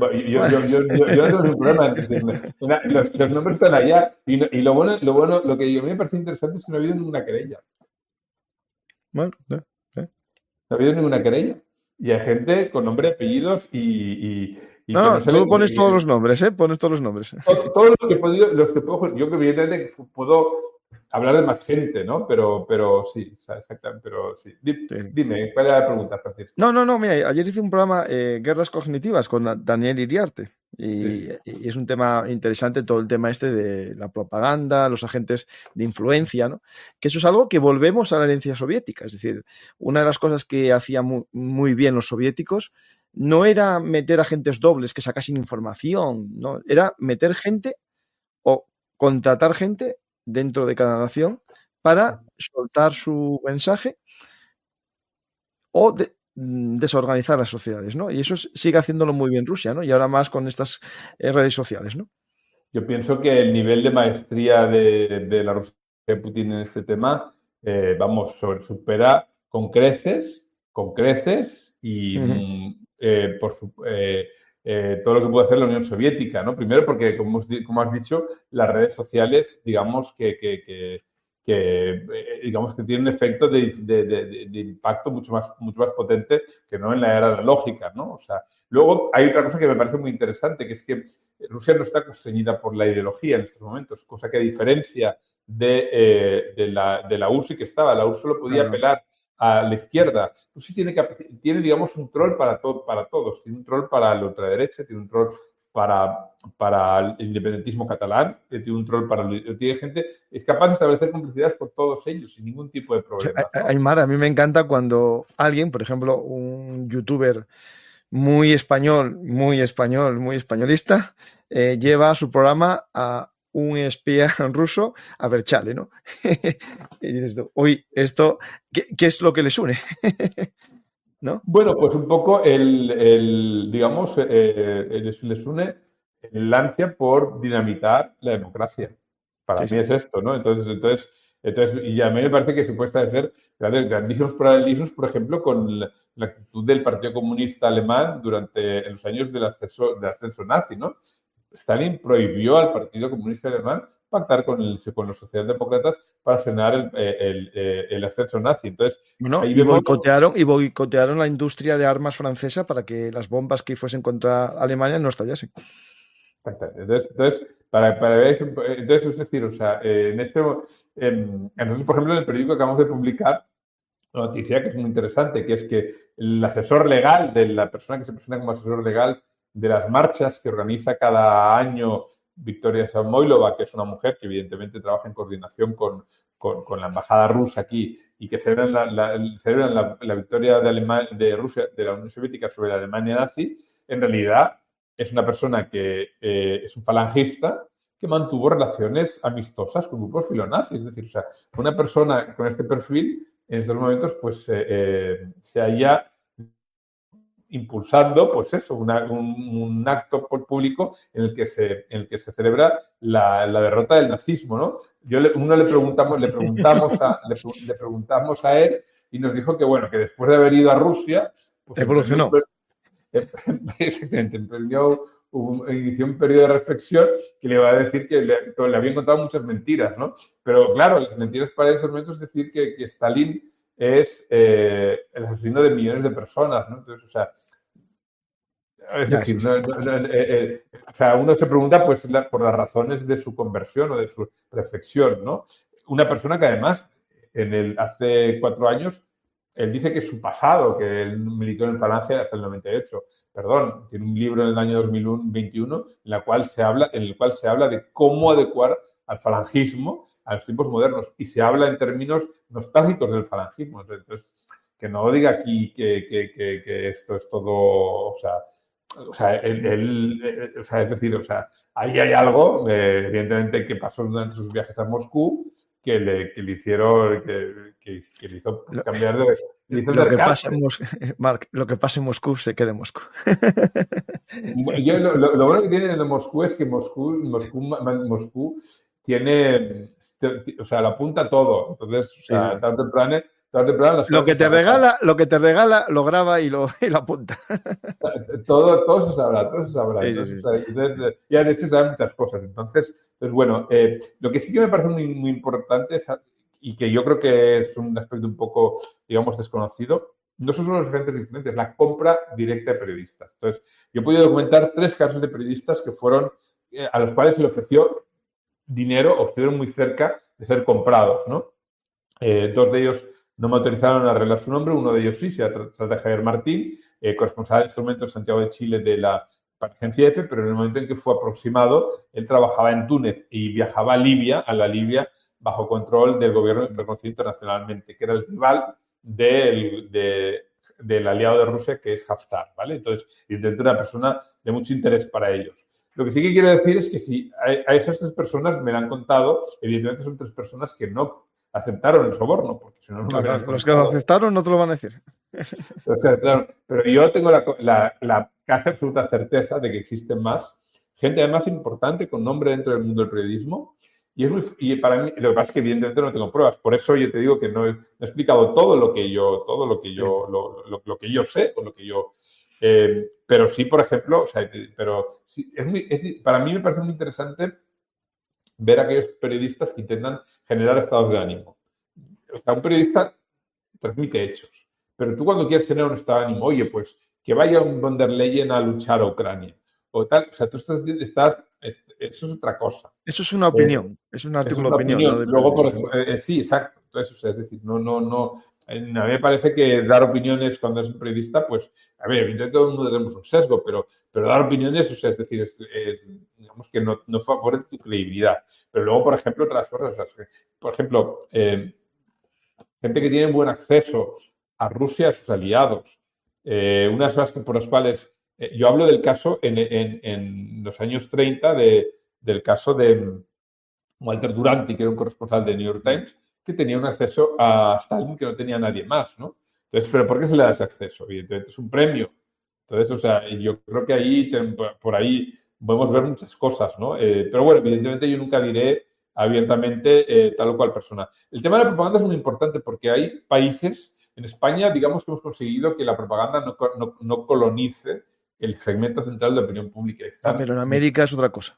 no tengo ningún problema en decirme. Los nombres están allá y lo bueno, lo que a mí me parece interesante es que no ha habido ninguna querella. Bueno, No ha habido ninguna querella. Y hay gente con nombre, apellidos y que no no, se le... tú pones todos los nombres, ¿eh? Pones todos los nombres. Todos los que he podido, yo que evidentemente puedo hablar de más gente, ¿no? Pero sí, exactamente, pero sí. Sí. Dime, ¿cuál era la pregunta, Francisco? No, mira, ayer hice un programa, Guerras Cognitivas, con Daniel Iriarte. Sí. Y es un tema interesante, todo el tema este de la propaganda, los agentes de influencia, ¿no? Que eso es algo que volvemos a la herencia soviética. Es decir, una de las cosas que hacían muy bien los soviéticos no era meter agentes dobles que sacasen información, no, era meter gente o contratar gente dentro de cada nación para soltar su mensaje o desorganizar las sociedades, ¿no? Y eso sigue haciéndolo muy bien Rusia, ¿no? Y ahora más con estas redes sociales, ¿no? Yo pienso que el nivel de maestría de la Rusia de Putin en este tema, supera con creces y todo lo que puede hacer la Unión Soviética, ¿no? Primero porque, como has dicho, las redes sociales, digamos digamos que tienen un efecto de impacto mucho más potente que no en la era analógica, ¿no? O sea, luego hay otra cosa que me parece muy interesante, que es que Rusia no está constreñida por la ideología en estos momentos, cosa que a diferencia de la URSS que estaba, la URSS solo podía apelar a la izquierda. Rusia tiene digamos, un troll para todos. Tiene un troll para la ultraderecha, tiene un troll para el independentismo catalán, tiene un troll tiene gente, es capaz de establecer complicidades por todos ellos sin ningún tipo de problema, ¿no? Aymar, a mí me encanta cuando alguien, por ejemplo, un youtuber muy español, muy españolista, lleva su programa a un espía ruso a Berchale, ¿no? Y dices tú, uy, esto, ¿qué es lo que les une? ¿No? Bueno, pues un poco digamos, les une el ansia por dinamitar la democracia. Para Sí. mí es esto, ¿no? Y a mí me parece que se puede establecer grandísimos paralelismos, por ejemplo, con la actitud del Partido Comunista Alemán durante los años del ascenso nazi, ¿no? Stalin prohibió al Partido Comunista Alemán pactar con los socialdemócratas para frenar el ascenso nazi. Entonces, Bueno, ahí y vemos... boicotearon la industria de armas francesa para que las bombas que fuesen contra Alemania no estallasen. Entonces, para ver eso, entonces, es decir, o sea, nosotros, por ejemplo, en el periódico acabamos de publicar una noticia que es muy interesante, que es que el asesor legal de la persona que se presenta como asesor legal de las marchas que organiza cada año Victoria Samoilova, que es una mujer que evidentemente trabaja en coordinación con la embajada rusa aquí y que celebran la victoria de Rusia, de la Unión Soviética sobre la Alemania nazi, en realidad es una persona que es un falangista que mantuvo relaciones amistosas con grupos filonazis. Es decir, o sea, una persona con este perfil en estos momentos pues se haya impulsando, pues eso, un acto público en el que se celebra la derrota del nazismo, ¿no? Le preguntamos a él y nos dijo que, bueno, que después de haber ido a Rusia, pues Evolucionó. exactamente, inició un periodo de reflexión que le va a decir que le habían contado muchas mentiras, ¿no? Pero claro, las mentiras para esos momentos es decir que Stalin es el asesino de millones de personas, ¿no? Entonces, o sea, es Ya, decir, sí, sí. o sea, uno se pregunta pues por las razones de su conversión o de su reflexión, ¿no? Una persona que además hace 4 años él dice que su pasado, que él militó en Falange hasta el 98, perdón, tiene un libro en el año 2021 en el cual se habla de cómo adecuar al falangismo a los tiempos modernos y se habla en términos nostálgicos del falangismo. Entonces, que no diga aquí que esto es todo, o sea, es decir, o sea, ahí hay algo, evidentemente, que pasó durante sus viajes a Moscú que le hicieron, que le hizo Lo, cambiar de, le hizo lo que pasa acercarse. en Marc, lo que pasa en Moscú se queda en Moscú. Lo bueno que tiene de Moscú es que Moscú tiene, o sea, lo apunta todo. Entonces, o Sí, sí, sea, sí. tarde o temprano las Lo cosas que se te sabrán. regala, lo que te regala, lo graba y lo apunta. Todo se sabrá, todo se sabrá. Sí, sí, Entonces, sí. ya de hecho saben muchas cosas. Entonces bueno, lo que sí que me parece muy, muy importante y que yo creo que es un aspecto un poco, digamos, desconocido, no son solo los agentes diferentes, la compra directa de periodistas. Entonces, yo he podido documentar 3 casos de periodistas que fueron, a los cuales se le ofreció dinero o estuvieron muy cerca de ser comprados, ¿no? 2 de ellos no me autorizaron a revelar su nombre, uno de ellos sí, se trata de Javier Martín, corresponsal de instrumentos en Santiago de Chile de la agencia EFE, pero en el momento en que fue aproximado, él trabajaba en Túnez y viajaba a la Libia, bajo control del gobierno reconocido internacionalmente, que era el rival del aliado de Rusia, que es Haftar, ¿vale? Entonces, evidentemente una persona de mucho interés para ellos. Lo que sí que quiero decir es que si a esas 3 personas me lo han contado, evidentemente son 3 personas que no aceptaron el soborno, porque si no, no lo hubieran Claro, los que lo contado. aceptaron no te lo van a decir. O sea, claro, pero yo tengo la casi absoluta certeza de que existen más, gente además importante con nombre dentro del mundo del periodismo, y para mí, lo que pasa es que evidentemente no tengo pruebas, por eso yo te digo que no he explicado Sí. lo que yo sé, o lo que yo, pero sí, por ejemplo, o sea, pero sí, para mí me parece muy interesante ver a aquellos periodistas que intentan generar estados de ánimo. O sea, un periodista transmite hechos. Pero tú cuando quieres generar un estado de ánimo, oye, pues que vaya un von der Leyen a luchar a Ucrania, o tal, o sea, tú eso es otra cosa. Eso es una Eh, opinión, es un Eso es artículo de una opinión, no opinión. de Luego, por periodismo. ejemplo, sí, exacto. Entonces, o sea, es decir, no. A mí me parece que dar opiniones cuando es un periodista, pues, a ver, evidentemente todo el mundo tenemos un sesgo, pero dar opiniones, o sea, es decir, digamos que no favorece tu credibilidad. Pero luego, por ejemplo, otras cosas, o sea, por ejemplo, gente que tiene buen acceso a Rusia, a sus aliados. Unas cosas por las cuales yo hablo del caso en los años 30 del caso de Walter Duranty, que era un corresponsal de New York Times, que tenía un acceso a Stalin que no tenía nadie más, ¿no? Entonces, ¿pero por qué se le da ese acceso? Evidentemente es un premio. Entonces, o sea, yo creo que por ahí podemos ver muchas cosas, ¿no? Pero bueno, evidentemente yo nunca diré abiertamente tal o cual persona. El tema de la propaganda es muy importante porque hay países, en España, digamos que hemos conseguido que la propaganda no colonice el segmento central de la opinión pública. Ah, pero en América es otra cosa.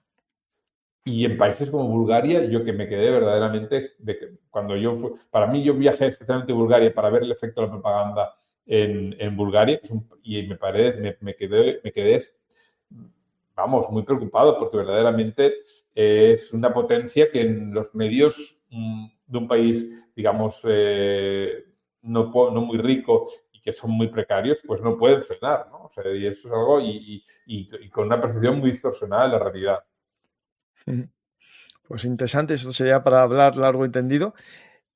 Y en países como Bulgaria, yo que me quedé verdaderamente, cuando para mí yo viajé especialmente a Bulgaria para ver el efecto de la propaganda en Bulgaria, y me quedé, vamos, muy preocupado porque verdaderamente es una potencia que en los medios de un país, digamos, no muy rico y que son muy precarios, pues no pueden frenar, ¿no? O sea, y eso es algo, y con una percepción muy distorsionada de la realidad. Pues interesante, eso sería para hablar largo y entendido.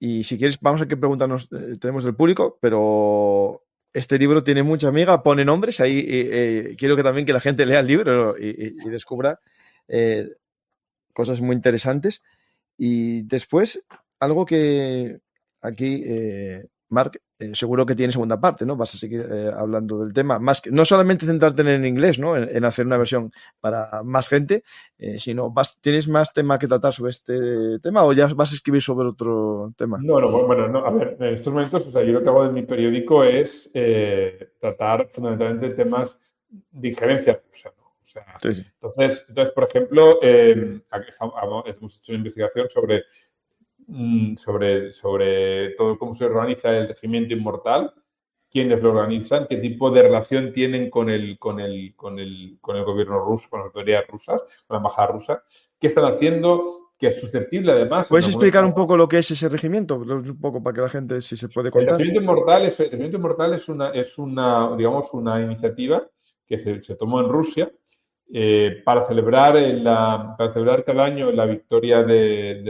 Y si quieres, vamos a qué preguntas tenemos del público, pero este libro tiene mucha amiga, pone nombres, ahí quiero que también que la gente lea el libro y descubra eh, cosas muy interesantes. Y después, algo que aquí, Marc, seguro que tiene segunda parte, ¿no? Vas a seguir hablando del tema, más que, no solamente centrarte en inglés, ¿no? En hacer una versión para más gente, sino ¿tienes más tema que tratar sobre este tema o ya vas a escribir sobre otro tema? No, no, bueno, no, a ver, en estos momentos, o sea, yo lo que hago en mi periódico es tratar fundamentalmente temas de injerencia rusa, ¿no? O sea, Sí, sí. entonces por ejemplo, hemos hecho una investigación sobre sobre todo cómo se organiza el regimiento inmortal, quiénes lo organizan, qué tipo de relación tienen con el gobierno ruso, con las autoridades rusas, con la embajada rusa, qué están haciendo, que es susceptible además en ¿Puedes algunos explicar un casos. poco lo que es ese regimiento? Un poco para que la gente, si se puede El contar. Regimiento Inmortal es una, digamos, una iniciativa que se tomó en Rusia para celebrar cada año la victoria de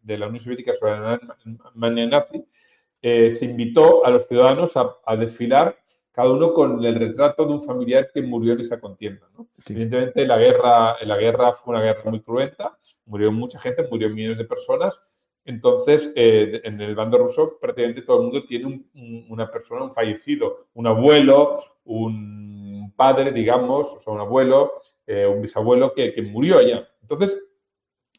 la Unión Soviética sobre la Alemania nazi. Se invitó a los ciudadanos a desfilar cada uno con el retrato de un familiar que murió en esa contienda, ¿no? Sí. Evidentemente, la guerra fue una guerra muy cruenta, murió mucha gente, murió millones de personas. Entonces, en el bando ruso prácticamente todo el mundo tiene una persona, un fallecido, un abuelo, un padre, digamos, o sea, un abuelo, un bisabuelo que murió allá. Entonces,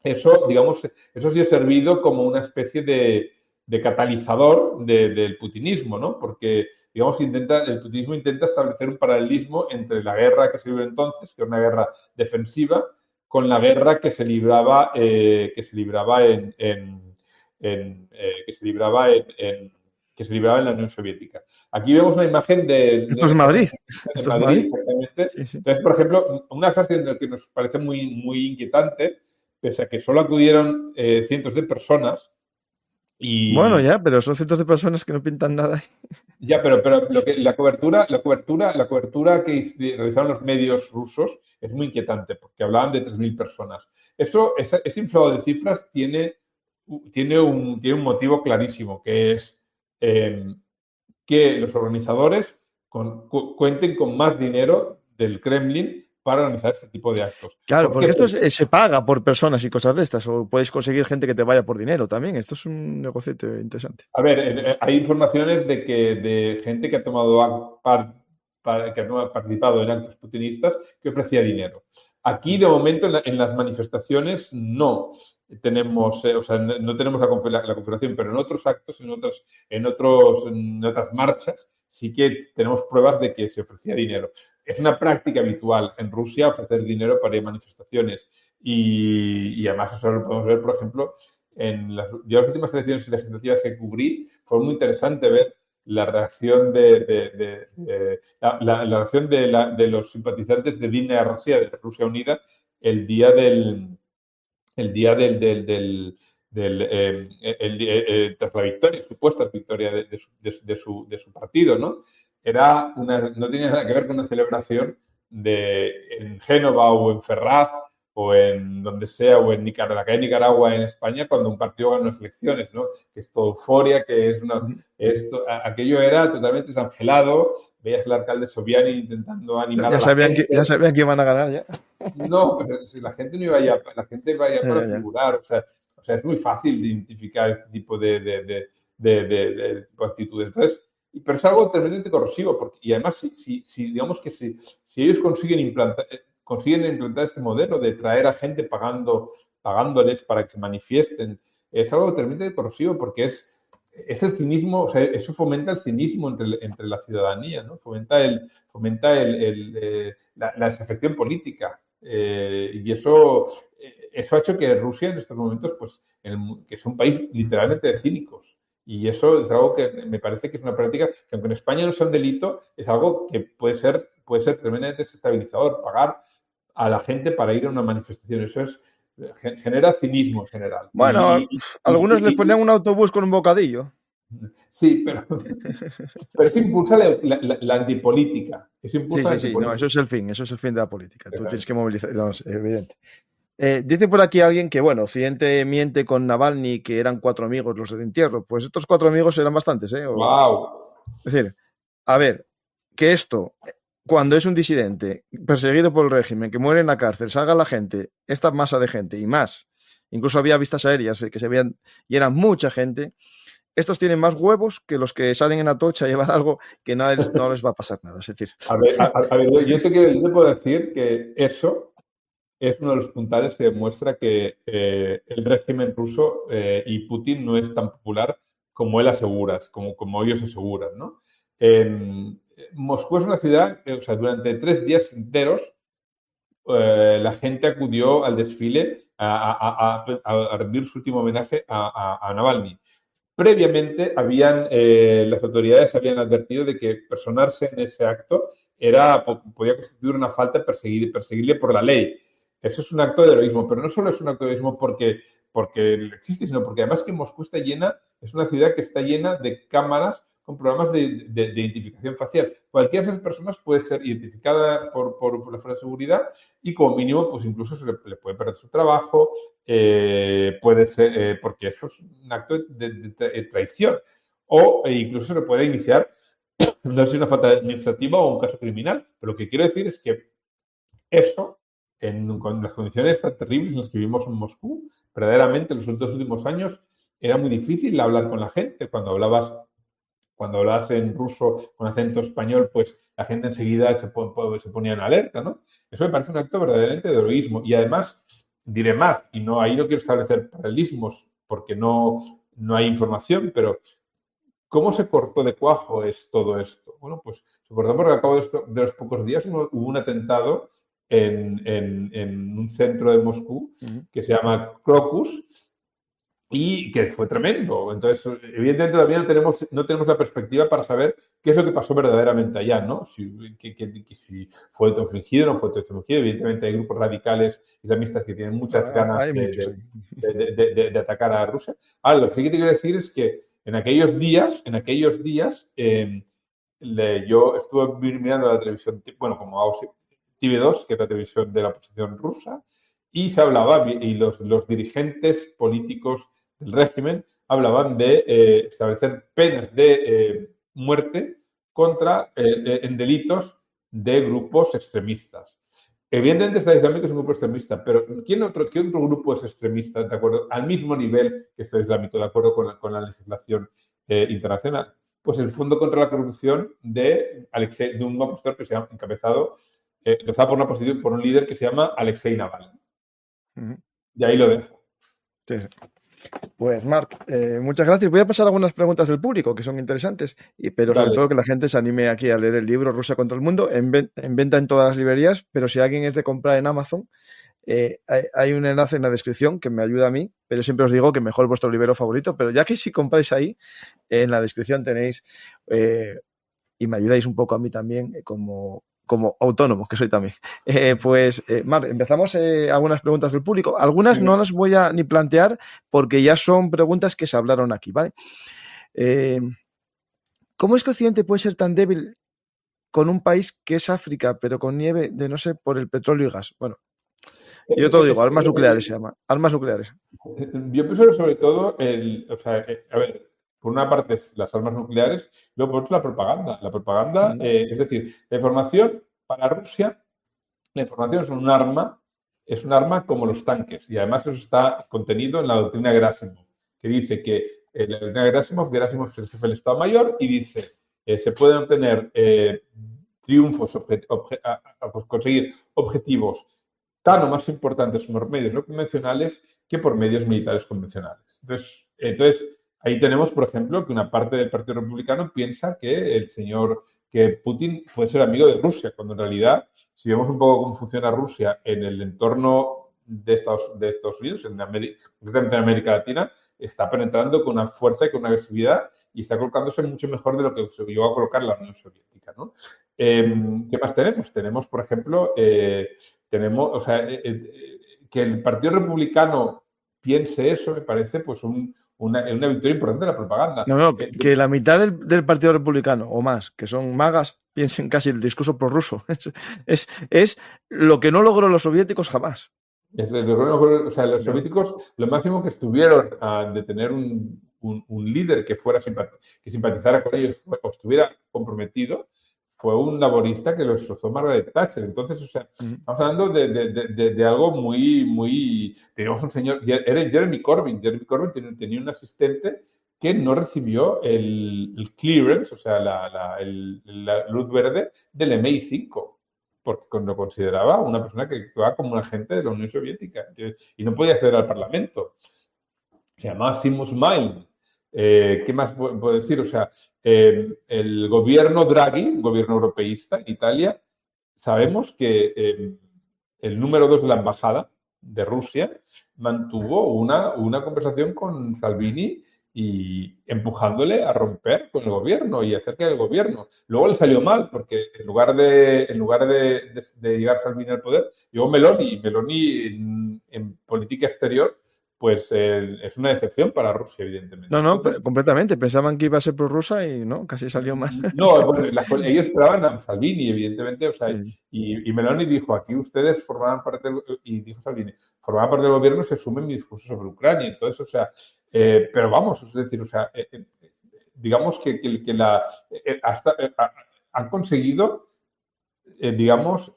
eso, digamos, eso sí ha servido como una especie de catalizador del putinismo, ¿no? Porque, digamos, el putinismo intenta establecer un paralelismo entre la guerra que se libró entonces, que era una guerra defensiva, con la guerra que se libraba en la Unión Soviética. Aquí vemos una imagen Esto es Madrid. de Esto es Madrid, Madrid. exactamente. Sí, sí. Entonces, por ejemplo, una frase que nos parece muy, muy inquietante, pese a que solo acudieron cientos de personas Bueno, y ya, pero son cientos de personas que no pintan nada. ya, pero la cobertura que realizaron los medios rusos es muy inquietante porque hablaban de 3.000 personas. Ese inflado de cifras tiene un motivo clarísimo, que es eh, que los organizadores cuenten con más dinero del Kremlin para organizar este tipo de actos. Claro, ¿Por qué? porque esto se paga por personas y cosas de estas, o podéis conseguir gente que te vaya por dinero también. Esto es un negocio interesante. A ver, hay informaciones de gente que ha participado en actos putinistas que ofrecía dinero. Aquí, de momento, en las manifestaciones no tenemos, o sea, no tenemos la confederación, pero en otros actos, en otras marchas, sí que tenemos pruebas de que se ofrecía dinero. Es una práctica habitual en Rusia ofrecer dinero para ir a manifestaciones y además eso lo podemos ver, por ejemplo, las últimas elecciones legislativas que cubrí, fue muy interesante ver la reacción la reacción de los simpatizantes de Dina Rusia, de Rusia Unida, el día el día tras la victoria, supuesta victoria de su partido, ¿no? No tenía nada que ver con una celebración en Génova o en Ferraz o en donde sea, o en Nicaragua, la calle Nicaragua en España, cuando un partido gana unas elecciones, ¿no? Que es toda euforia, que aquello era totalmente desangelado, veías al alcalde Sobyanin intentando animar a Ya la sabían gente. ya sabían que iban a ganar ya. No, pero si la gente no iba allá, la gente va allá Ya, para ya, ya. figurar, o sea, es muy fácil de identificar este tipo de tipo de actitudes. Entonces, pero es algo tremendamente corrosivo, y además, digamos que si ellos consiguen implantar este modelo de traer a gente pagándoles para que se manifiesten, es algo tremendamente corrosivo porque es el cinismo, o sea, eso fomenta el cinismo entre la ciudadanía, ¿no? Fomenta la desafección política. Y eso ha hecho que Rusia en estos momentos, pues, que es un país literalmente de cínicos. Y eso es algo que me parece que es una práctica que, aunque en España no sea un delito, es algo que puede ser tremendamente desestabilizador, pagar a la gente para ir a una manifestación. Genera cinismo en general. Bueno, algunos les ponían un autobús con un bocadillo. Sí, pero eso impulsa la antipolítica. Eso Sí, impulsa la sí, sí, no, antipolítica. eso es el fin de la política. Tú tienes que Exactamente. movilizar, no, es evidente. Dice por aquí alguien que, bueno, Occidente miente con Navalny, que eran 4 amigos los del entierro. Pues estos 4 amigos eran bastantes, ¿eh? Wow. Es decir, a ver, que esto, cuando es un disidente perseguido por el régimen, que muere en la cárcel, salga la gente, esta masa de gente y más, incluso había vistas aéreas que se veían y eran mucha gente, estos tienen más huevos que los que salen en Atocha a llevar algo que no les va a pasar nada. Es decir, A ver, yo te puedo decir que eso es uno de los puntales que demuestra que el régimen ruso y Putin no es tan popular como él asegura, como ellos aseguran, ¿no? Moscú es una ciudad, o sea, durante 3 días enteros la gente acudió al desfile a rendir su último homenaje a Navalny. Previamente, las autoridades habían advertido de que personarse en ese acto podía constituir una falta perseguible por la ley. Eso es un acto de heroísmo, pero no solo es un acto de heroísmo porque existe, sino porque además que Moscú es una ciudad que está llena de cámaras con programas de identificación facial. Cualquiera de esas personas puede ser identificada por la fuerza de seguridad y como mínimo, pues incluso se le puede perder su trabajo, puede ser, porque eso es un acto de traición. O incluso se le puede iniciar, no sé si una falta administrativa o un caso criminal. Pero lo que quiero decir es que eso, con las condiciones tan terribles en las que vivimos en Moscú, verdaderamente en los últimos años era muy difícil hablar con la gente. Cuando hablabas en ruso con acento español, pues la gente enseguida se ponía en alerta, ¿no? Eso me parece un acto verdaderamente de heroísmo. Y además, diré más, y ahí no quiero establecer paralelismos porque no hay información, pero ¿cómo se cortó de cuajo todo esto? Bueno, pues se cortó porque al cabo de los pocos días hubo un atentado en un centro de Moscú que se llama Crocus, y que fue tremendo. Entonces, evidentemente todavía no tenemos la perspectiva para saber qué es lo que pasó verdaderamente allá, ¿no? Si fue autoinfligido o no fue autoinfligido. Evidentemente hay grupos radicales islamistas que tienen muchas ganas de atacar a Rusia. Ahora, lo que sí que te quiero decir es que en aquellos días, yo estuve mirando la televisión, bueno, como TV2, que es la televisión de la oposición rusa, y se hablaba, y los dirigentes políticos del régimen hablaban de establecer penas de muerte en delitos de grupos extremistas. Evidentemente, el Estado Islámico es un grupo extremista, pero ¿qué otro grupo es extremista de acuerdo al mismo nivel que el Estado Islámico, de acuerdo con la legislación internacional? Pues el Fondo contra la Corrupción de un opositor que se ha encabezado por un líder que se llama Alexei Navalny. Y ahí lo dejo. Sí. Pues, Marc, muchas gracias. Voy a pasar algunas preguntas del público que son interesantes, pero sobre todo que la gente se anime aquí a leer el libro Rusia contra el mundo, en venta en todas las librerías, pero si alguien es de comprar en Amazon, hay un enlace en la descripción que me ayuda a mí, pero siempre os digo que mejor vuestro libro favorito, pero ya que si compráis ahí, en la descripción tenéis, y me ayudáis un poco a mí también como autónomo, que soy también. Marc, empezamos algunas preguntas del público. Algunas no las voy a ni plantear porque ya son preguntas que se hablaron aquí, ¿vale? ¿Cómo es que Occidente puede ser tan débil con un país que es África, pero con nieve de no sé, por el petróleo y gas? Bueno, yo te lo digo, armas nucleares se llama. Armas nucleares. Yo pienso sobre todo, a ver, por una parte las armas nucleares, luego por otra la propaganda. La propaganda, es decir, la información para Rusia, la información es un arma como los tanques. Y además eso está contenido en la doctrina Gerasimov, que dice que la doctrina Gerasimov es el jefe del Estado Mayor y dice se pueden obtener triunfos, conseguir objetivos tan o más importantes por medios no convencionales que por medios militares convencionales. Entonces, ahí tenemos, por ejemplo, que una parte del Partido Republicano piensa que Putin puede ser amigo de Rusia, cuando en realidad, si vemos un poco cómo funciona Rusia en el entorno de Estados Unidos, concretamente en América Latina, está penetrando con una fuerza y con una agresividad y está colocándose mucho mejor de lo que se llegó a colocar la Unión Soviética, ¿no? ¿Qué más tenemos? Tenemos, por ejemplo, que el Partido Republicano piense eso me parece pues una victoria importante de la propaganda. No, que la mitad del Partido Republicano o más, que son magas, piensen casi el discurso prorruso. Es lo que no logró los soviéticos jamás. Los soviéticos, lo máximo que estuvieron de tener un líder que simpatizara con ellos o estuviera comprometido, fue un laborista que lo destrozó Margaret Thatcher. Entonces, estamos hablando de algo muy... Teníamos un señor, era Jeremy Corbyn. Jeremy Corbyn tenía un asistente que no recibió el clearance, o sea, la luz verde del MI5, porque lo consideraba una persona que actuaba como un agente de la Unión Soviética y no podía acceder al Parlamento. Se llamaba Seamus Milne. ¿Qué más puedo decir? O sea, el gobierno Draghi, gobierno europeísta en Italia, sabemos que el número 2 de la embajada de Rusia, mantuvo una conversación con Salvini y empujándole a romper con el gobierno y hacer que el gobierno. Luego le salió mal, porque en lugar de llegar Salvini al poder, llegó Meloni. Y Meloni en política exterior, pues es una decepción para Rusia, evidentemente. No, no, Entonces, completamente. Pensaban que iba a ser prorrusa y no, casi salió mal. no, bueno, ellos esperaban a Salvini, evidentemente, o sea, Sí. y Meloni dijo, aquí ustedes formaban parte y dijo Salvini, formaban parte del gobierno, se sumen mi discurso sobre Ucrania. Entonces, o sea, pero vamos, es decir, o sea, digamos que han conseguido, digamos,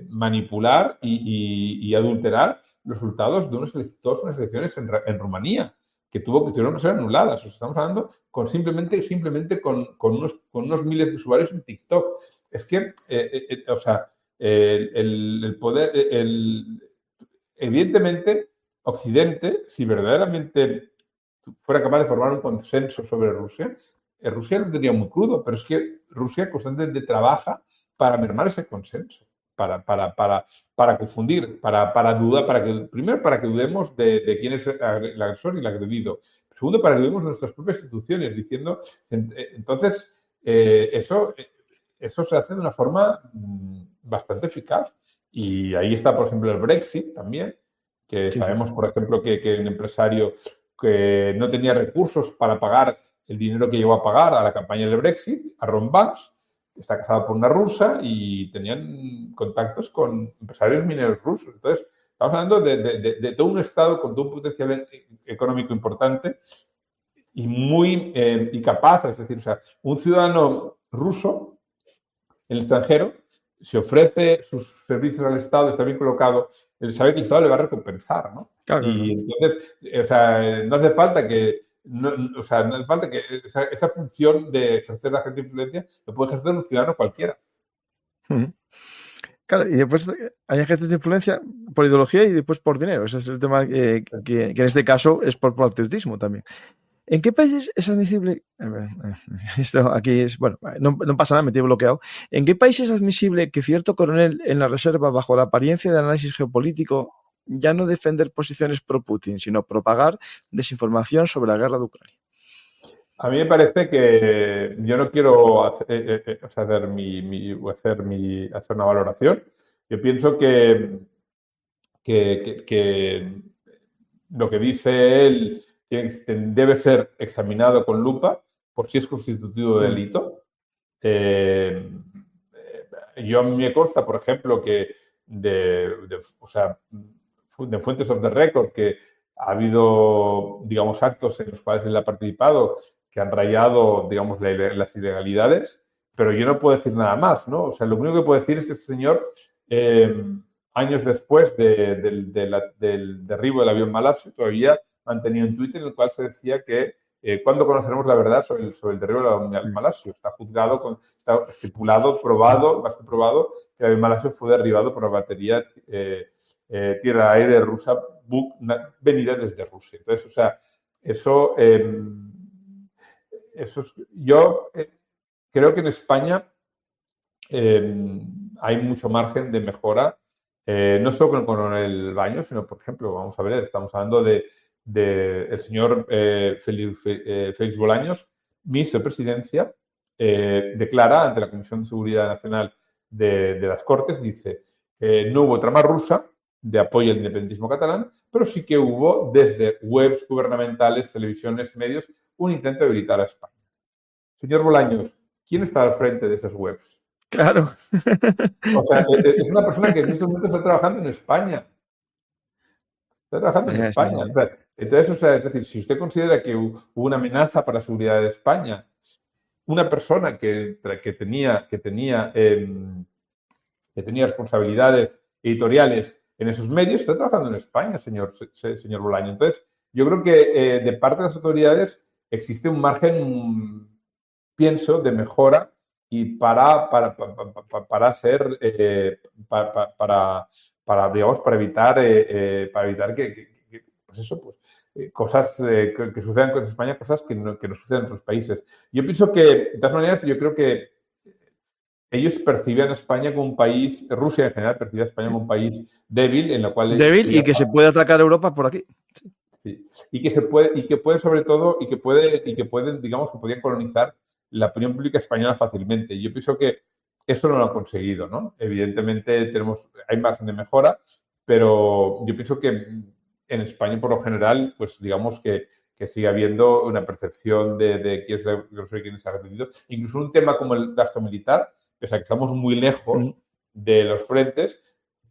manipular y adulterar los resultados de todas unas elecciones en Rumanía, que tuvieron que ser anuladas. O sea, estamos hablando simplemente con unos miles de usuarios en TikTok. Es que, o sea, el poder, evidentemente, Occidente, si verdaderamente fuera capaz de formar un consenso sobre Rusia, Rusia lo tendría muy crudo, pero es que Rusia constantemente trabaja para mermar ese consenso, para confundir, para dudar, primero para que dudemos de quién es el agresor y el agredido. Segundo, para que dudemos de nuestras propias instituciones, diciendo, entonces, eso se hace de una forma bastante eficaz. Y ahí está, por ejemplo, el Brexit también, que Sí, sí. sabemos, por ejemplo, que un empresario que no tenía recursos para pagar el dinero que llegó a pagar a la campaña del Brexit, a Ron Banks, que está casado por una rusa y tenían contactos con empresarios mineros rusos. Entonces, estamos hablando de todo un Estado con todo un potencial económico importante y muy capaz, es decir, o sea, un ciudadano ruso en el extranjero, si ofrece sus servicios al Estado, está bien colocado, él sabe que el Estado le va a recompensar, ¿no? Claro, claro, Y claro. entonces, o sea, no hace falta que, no, o sea, no hace falta que esa función de ejercer la gente de influencia lo puede ejercer un ciudadano cualquiera. Ujú. Claro, y después hay agentes de influencia por ideología y después por dinero. Ese es el tema que en este caso es por patriotismo también. ¿En qué países es admisible? Esto aquí es, bueno, no pasa nada, me tiene bloqueado. ¿En qué países es admisible que cierto coronel en la reserva, bajo la apariencia de análisis geopolítico, ya no defender posiciones pro Putin, sino propagar desinformación sobre la guerra de Ucrania? A mí me parece que yo no quiero o sea, hacer una valoración. Yo pienso que lo que dice él debe ser examinado con lupa por si es constitutivo de Mm. delito. Eh, yo a mí me consta, por ejemplo, que o sea, de fuentes of the record que ha habido, digamos, actos en los cuales él ha participado que han rayado, digamos, las ilegalidades, pero yo no puedo decir nada más, ¿no? O sea, lo único que puedo decir es que este señor, años después del derribo del avión malasio, todavía mantenía un tuit en el cual se decía que ¿cuándo conoceremos la verdad sobre el derribo del avión malasio? Está juzgado, está estipulado, probado, más que probado, que el avión malasio fue derribado por la batería tierra-aire rusa venida desde Rusia. Entonces, o sea, eso, yo creo que en España hay mucho margen de mejora, no solo con el coronel Baños, sino, por ejemplo, vamos a ver, estamos hablando de el señor Félix Bolaños, ministro de Presidencia, declara ante la Comisión de Seguridad Nacional de las Cortes, dice, no hubo trama rusa de apoyo al independentismo catalán, pero sí que hubo desde webs gubernamentales, televisiones, medios, un intento de debilitar a España. Señor Bolaños, ¿quién está al frente de esas webs? Claro. O sea, es una persona que en este momento está trabajando en España. Está trabajando en Sí, sí, España. sí. O sea, entonces, o sea, es decir, si usted considera que hubo una amenaza para la seguridad de España, una persona que tenía responsabilidades editoriales en esos medios está trabajando en España, señor Bolaño. Entonces, yo creo que de parte de las autoridades existe un margen, pienso, de mejora y para ser, digamos, para evitar pues eso, pues, cosas que sucedan en España, cosas que no suceden en otros países. Yo pienso que, de todas maneras, yo creo que ellos percibían a España como un país, Rusia en general percibía a España como un país débil, en el cual ellos Débil y querían. que se puede atacar a Europa por aquí. Sí. Y que puede sobre todo, y que pueden, digamos, que podían colonizar la opinión pública española fácilmente. Y yo pienso que eso no lo han conseguido, ¿no? Evidentemente hay margen de mejora, pero yo pienso que en España, por lo general, pues digamos que sigue habiendo una percepción de quién es grosso y quién es agredido. Incluso un tema como el gasto militar, pese a que estamos muy lejos de los frentes,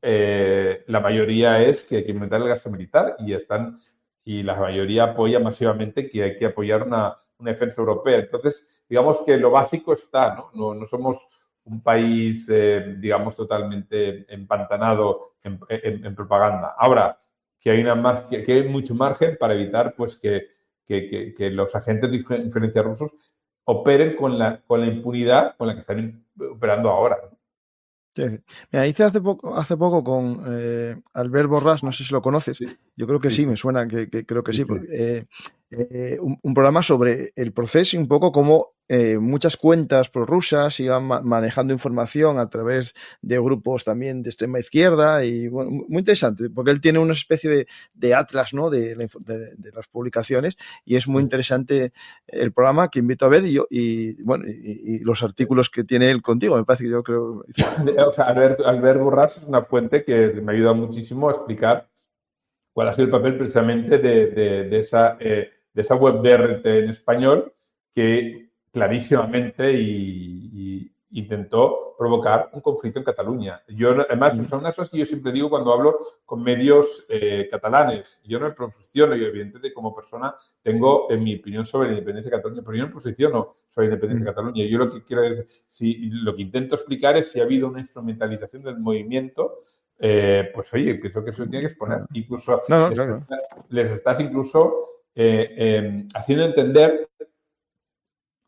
la mayoría es que hay que aumentar el gasto militar y la mayoría apoya masivamente que hay que apoyar una defensa europea. Entonces, digamos que lo básico está, ¿no? No somos un país, digamos, totalmente empantanado en propaganda. Ahora, que hay mucho margen para evitar pues, que los agentes de injerencia rusos operen con la impunidad con la que están operando ahora, ¿no? Sí. Mira, hice hace poco con Albert Borràs, no sé si lo conoces, Sí, yo creo que sí, sí, sí, me suena que creo que sí, sí, sí. porque, un programa sobre el proceso y un poco cómo muchas cuentas prorrusas iban manejando información a través de grupos también de extrema izquierda y bueno, muy interesante, porque él tiene una especie de atlas, ¿no? de las publicaciones y es muy interesante el programa que invito a ver bueno, y los artículos que tiene él contigo, me parece que yo creo. O sea, Albert Borràs es una fuente que me ha ayudado muchísimo a explicar cuál ha sido el papel precisamente de esa web de RT en español que clarísimamente intentó provocar un conflicto en Cataluña. Además, son unas cosas que yo siempre digo cuando hablo con medios catalanes. Yo no me posiciono, yo evidentemente como persona tengo mi opinión sobre la independencia de Cataluña, pero yo no me posiciono sobre la independencia de Cataluña. Yo lo que quiero decir, lo que intento explicar es si ha habido una instrumentalización del movimiento, pues oye, pienso que eso tiene que exponer. Incluso No, no, claro. les estás incluso haciendo entender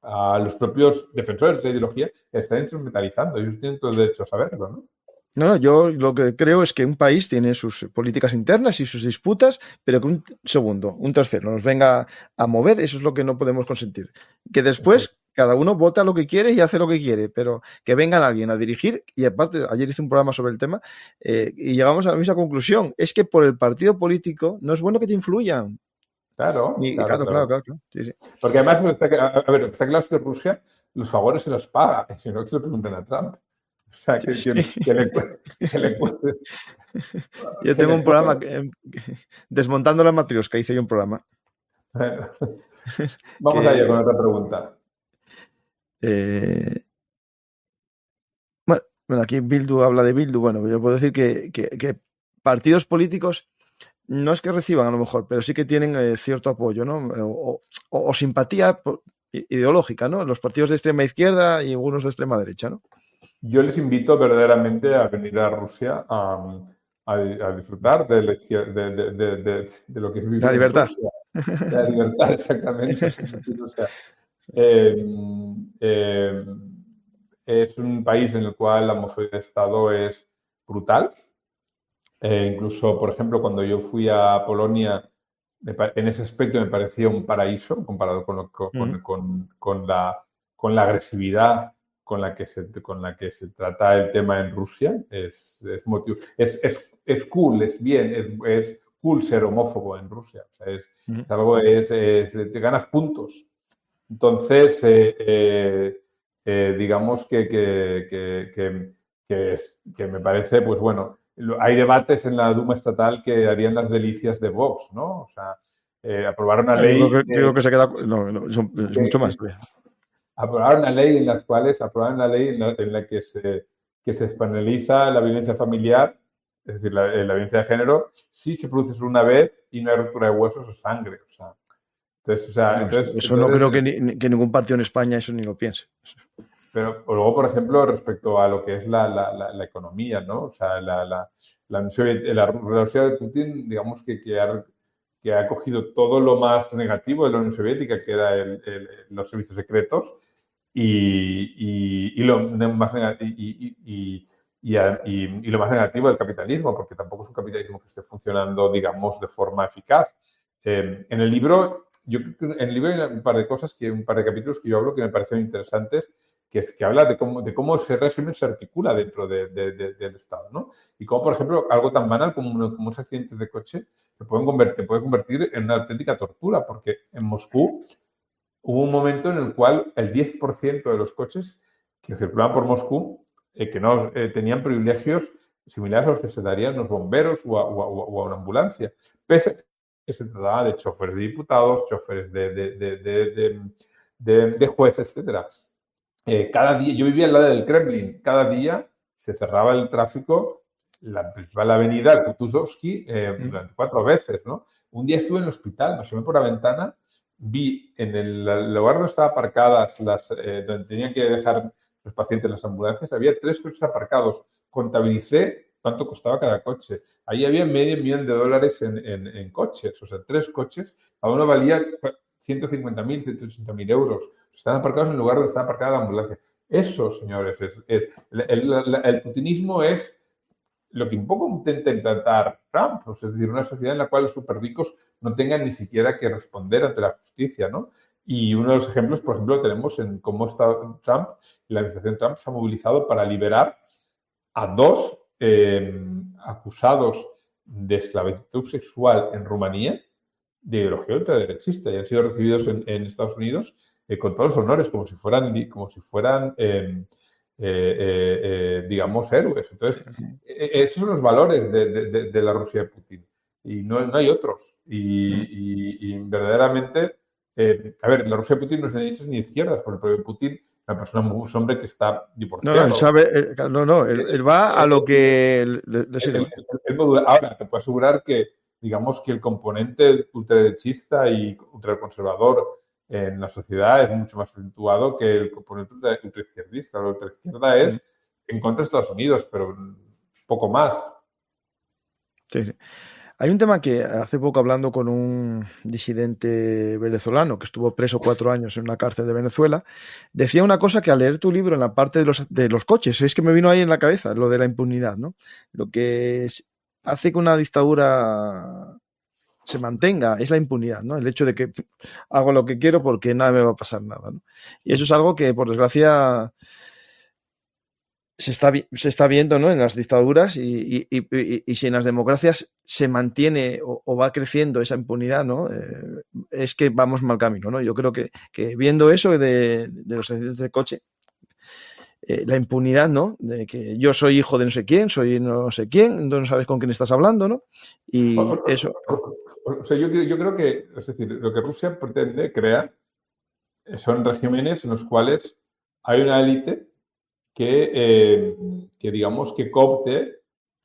a los propios defensores de la ideología que están instrumentalizando. Ellos tienen todo el derecho a saberlo, ¿no? No, yo lo que creo es que un país tiene sus políticas internas y sus disputas, pero que un tercero nos venga a mover, eso es lo que no podemos consentir. Que después cada uno vota lo que quiere y hace lo que quiere, pero que vengan alguien a dirigir, y aparte, ayer hice un programa sobre el tema, y llegamos a la misma conclusión, es que por el partido político no es bueno que te influyan. Claro, Y claro, claro, claro, claro. claro, sí, sí. Porque además, a ver, está claro que Rusia los favores se los paga, si no que se lo pregunten a Trump. O sea, Sí, sí. que le, Yo que tengo le un programa desmontando la matriosca, hice yo un programa. Vamos allá que con otra pregunta. eh, bueno, aquí Bildu habla de Bildu. Bueno, yo puedo decir que partidos políticos no es que reciban a lo mejor, pero sí que tienen cierto apoyo, ¿no? O simpatía ideológica, ¿no? Los partidos de extrema izquierda y algunos de extrema derecha, ¿no? Yo les invito verdaderamente a venir a Rusia a disfrutar de lo que es La vivir en libertad. Rusia, de la libertad, exactamente. O sea, eh, eh, es un país en el cual la homofobia de Estado es brutal. Incluso, por ejemplo, cuando yo fui a Polonia, en ese aspecto me parecía un paraíso comparado con la agresividad con la que se trata el tema en Rusia. Es cool, es bien, es cool ser homófobo en Rusia. O sea, es algo, te ganas puntos. Entonces, digamos que me parece, pues bueno, hay debates en la Duma estatal que harían las delicias de Vox, ¿no? O sea, aprobar una Yo ley creo que se queda. No, no, es mucho más. aprobar una ley en las cuales, aprobar una ley en la que se despenaliza la violencia familiar, es decir, la violencia de género, si se produce solo una vez y no hay ruptura de huesos o sangre. O sea, No, eso no creo que ningún partido en España eso ni lo piense. pero luego, por ejemplo, respecto a lo que es la economía, ¿no? O sea, la Rusia de Putin, digamos que ha cogido todo lo más negativo de la Unión Soviética, que era los servicios secretos, y lo más y lo más negativo del capitalismo, porque tampoco es un capitalismo que esté funcionando, digamos, de forma eficaz. En el libro, yo creo que en el libro hay un par de cosas, un par de capítulos que yo hablo que me parecen interesantes, que habla de cómo ese régimen se articula dentro del Estado, ¿no? Y cómo, por ejemplo, algo tan banal como unos accidentes de coche te puede convertir en una auténtica tortura, porque en Moscú hubo un momento en el cual el 10% de los coches que circulaban por Moscú que no tenían privilegios similares a los que se darían los bomberos o a una ambulancia, pese a que se trataba de choferes de diputados, choferes de jueces, etcétera. Cada día, yo vivía al lado del Kremlin, cada día se cerraba el tráfico, la principal avenida, el Kutuzovsky, durante 4 veces, ¿no? Un día estuve en el hospital, me asomé por la ventana, vi en el lugar donde estaban aparcadas donde tenían que dejar los pacientes las ambulancias, había 3 coches aparcados. Contabilicé cuánto costaba cada coche. Ahí había $500,000 en coches, o sea, 3 coches, cada uno valía 150.000, 180.000 euros. Están aparcados en el lugar donde está aparcada la ambulancia. Eso, señores, el putinismo es lo que un poco intenta implantar Trump, pues, es decir, una sociedad en la cual los superricos no tengan ni siquiera que responder ante la justicia, ¿no? Y uno de los ejemplos, por ejemplo, tenemos en cómo está Trump, la administración Trump se ha movilizado para liberar a 2 acusados de esclavitud sexual en Rumanía de ideología ultraderechista y han sido recibidos en Estados Unidos con todos los honores, como si fueran digamos, héroes. Entonces, esos son los valores de la Rusia de Putin. Y no hay otros. Y verdaderamente, a ver, la Rusia de Putin no es ni de derechas ni de izquierdas, porque el propio Putin es una persona, un hombre que está divorciado. Él sabe, él va a lo que le sirve. Ahora, te puedo asegurar que, digamos, que el componente ultraderechista y ultraconservador en la sociedad es mucho más acentuado que el componente ultraizquierdista. La ultraizquierda es en contra de Estados Unidos, pero poco más. Sí, sí. Hay un tema que hace poco, hablando con un disidente venezolano que estuvo preso 4 años en una cárcel de Venezuela, decía una cosa que al leer tu libro en la parte de los coches, es que me vino ahí en la cabeza, lo de la impunidad, ¿no? Lo que hace que una dictadura se mantenga es la impunidad, ¿no? El hecho de que hago lo que quiero porque nada me va a pasar nada, ¿no? Y eso es algo que, por desgracia, se está viendo, ¿no? En las dictaduras y si en las democracias se mantiene o va creciendo esa impunidad, ¿no? Es que vamos mal camino, ¿no? Yo creo que viendo eso de los accidentes de coche, la impunidad, ¿no? De que yo soy hijo de no sé quién, soy no sé quién, entonces no sabes con quién estás hablando, ¿no? Y eso. O sea, yo creo que, es decir, lo que Rusia pretende crear son regímenes en los cuales hay una élite que digamos, que coopte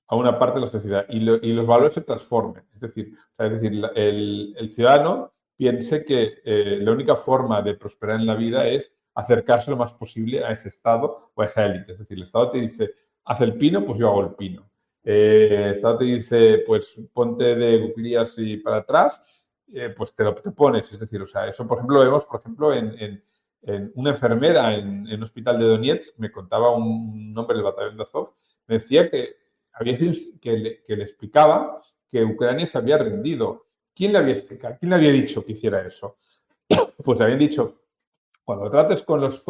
a una parte de la sociedad y los valores se transformen. Es decir, el ciudadano piense que la única forma de prosperar en la vida es acercarse lo más posible a ese Estado o a esa élite. Es decir, el Estado te dice, haz el pino, pues yo hago el pino. El Estado te dice, pues ponte de cuclillas y para atrás, pues te pones. Es decir, o sea, eso, por ejemplo, lo vemos, por ejemplo, en una enfermera en un hospital de Donetsk, me contaba un hombre del batallón de Azov, me decía que le explicaba que Ucrania se había rendido. ¿Quién le había explicado? ¿Quién le había dicho que hiciera eso? Pues le habían dicho, cuando trates con los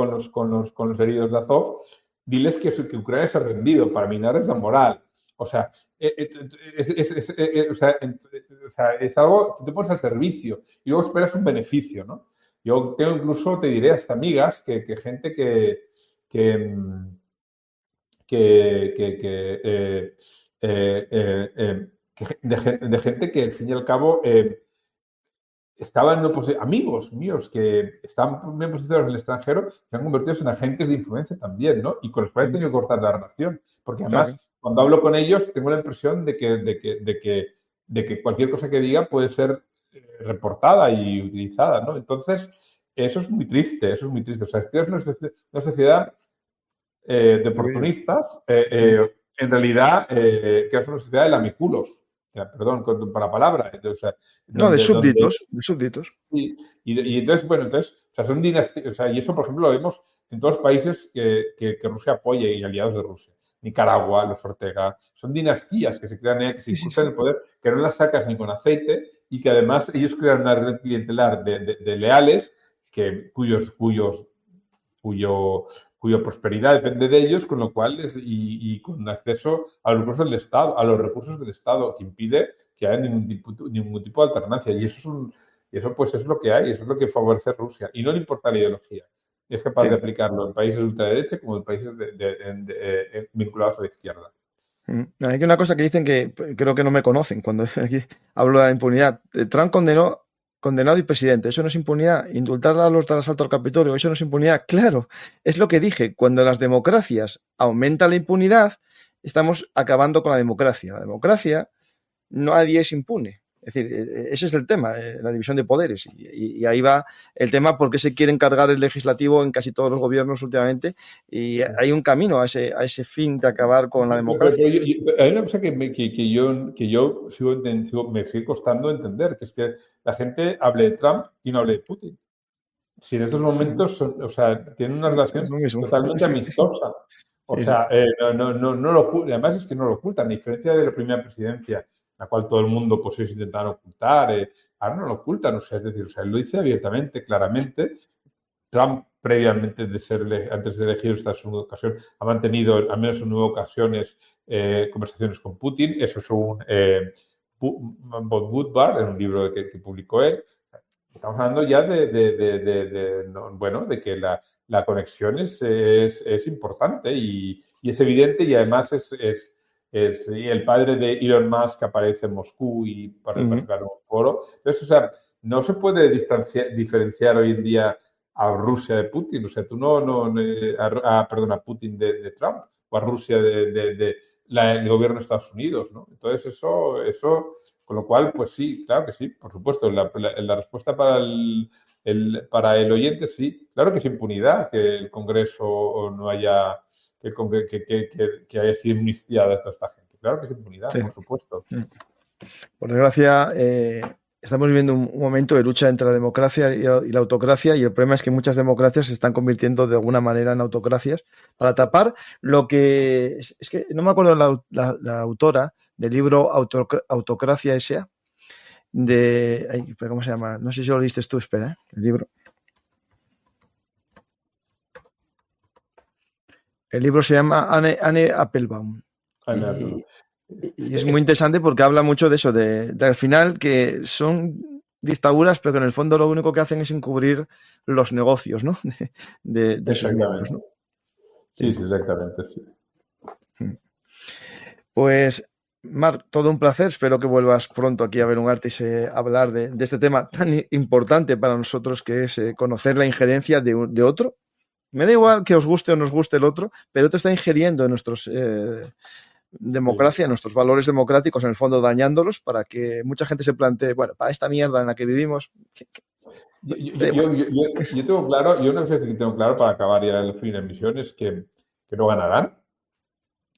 heridos de Azov, diles que Ucrania se ha rendido para minarles la moral. O sea, es algo que te pones al servicio y luego esperas un beneficio, ¿no? Yo tengo incluso, te diré, hasta amigas, gente de gente que al fin y al cabo estaban amigos míos que estaban bien posicionados en el extranjero se han convertido en agentes de influencia también, ¿no? Y con los cuales he tenido que cortar la relación. Porque además, claro, cuando hablo con ellos, tengo la impresión de que cualquier cosa que diga puede ser reportada y utilizada, ¿no? Entonces, eso es muy triste, eso es muy triste. O sea, es una sociedad de oportunistas, en realidad, que es una sociedad de lamiculos. Perdón para la palabra. O sea, de súbditos, de súbditos. Y entonces, bueno, o sea, son dinastías, o sea, y eso, por ejemplo, lo vemos en todos los países que Rusia apoya y aliados de Rusia. Nicaragua, los Ortega, son dinastías que se crean, que se impulsan el poder, que no las sacas ni con aceite y que además ellos crean una red clientelar de leales cuyo cuya prosperidad depende de ellos, con lo cual y con acceso a los recursos del Estado, que impide que haya ningún tipo de alternancia. Y eso pues es lo que hay, eso es lo que favorece Rusia. Y no le importa la ideología. Es capaz Sí. de aplicarlo en países de ultraderecha como en países vinculados a la izquierda. Hay una cosa que dicen que creo que no me conocen cuando aquí hablo de la impunidad. Trump condenado y presidente. ¿Eso no es impunidad? Indultar a los del asalto al Capitolio, ¿eso no es impunidad? Claro, es lo que dije. Cuando en las democracias aumenta la impunidad, estamos acabando con la democracia. La democracia, nadie es impune. Es decir, ese es el tema, la división de poderes. Y ahí va el tema por qué se quiere encargar el legislativo en casi todos los gobiernos últimamente. Y hay un camino a ese fin de acabar con la democracia. Hay una cosa que yo me sigue costando entender, que es que la gente hable de Trump y no hable de Putin. Si en estos momentos, o sea, tienen una relación Es lo mismo. totalmente Sí, sí. amistosa. O Sí, sí. sea, no lo ocultan. Además es que no lo ocultan, a diferencia de la primera presidencia, la cual todo el mundo pues ellos intentaron ocultar. Ahora no lo ocultan, o sea, es decir, o sea, él lo dice abiertamente, claramente. Trump, previamente antes de elegir esta segunda ocasión, ha mantenido, al menos en 9 ocasiones, conversaciones con Putin. Eso según Bob Woodward, en un libro que publicó él. Estamos hablando ya de que la conexión es importante y es evidente, y además y el padre de Elon Musk aparece en Moscú y participar en un foro. Entonces, o sea, no se puede diferenciar hoy en día a Rusia de Putin. O sea, tú a Putin de Trump, o a Rusia del gobierno de Estados Unidos, ¿no? Entonces, eso con lo cual, pues sí, claro que sí, por supuesto. La respuesta para el oyente, sí, claro que es impunidad que el Congreso no haya, que haya sido amnistiada a toda esta gente. Claro que es impunidad, Sí. por supuesto. Por desgracia, estamos viviendo un momento de lucha entre la democracia y la autocracia, y el problema es que muchas democracias se están convirtiendo de alguna manera en autocracias para tapar lo que... Es que no me acuerdo la autora del libro Autocracia S.A. ¿Cómo se llama? No sé si lo leíste tú, espera, el libro. El libro se llama Anne Applebaum. Y es muy interesante porque habla mucho de eso, de al final que son dictaduras, pero que en el fondo lo único que hacen es encubrir los negocios, ¿no? de sus miembros, ¿no? Sí, exactamente, sí. Pues, Marc, todo un placer. Espero que vuelvas pronto aquí a ver un arte y hablar de este tema tan importante para nosotros, que es conocer la injerencia de otro. Me da igual que os guste o nos guste el otro, pero otro está ingiriendo en nuestros democracia, en nuestros valores democráticos, en el fondo dañándolos, para que mucha gente se plantee, bueno, para esta mierda en la que vivimos. Yo tengo claro, yo una cosa que tengo claro para acabar ya el fin de emisión es que no ganarán.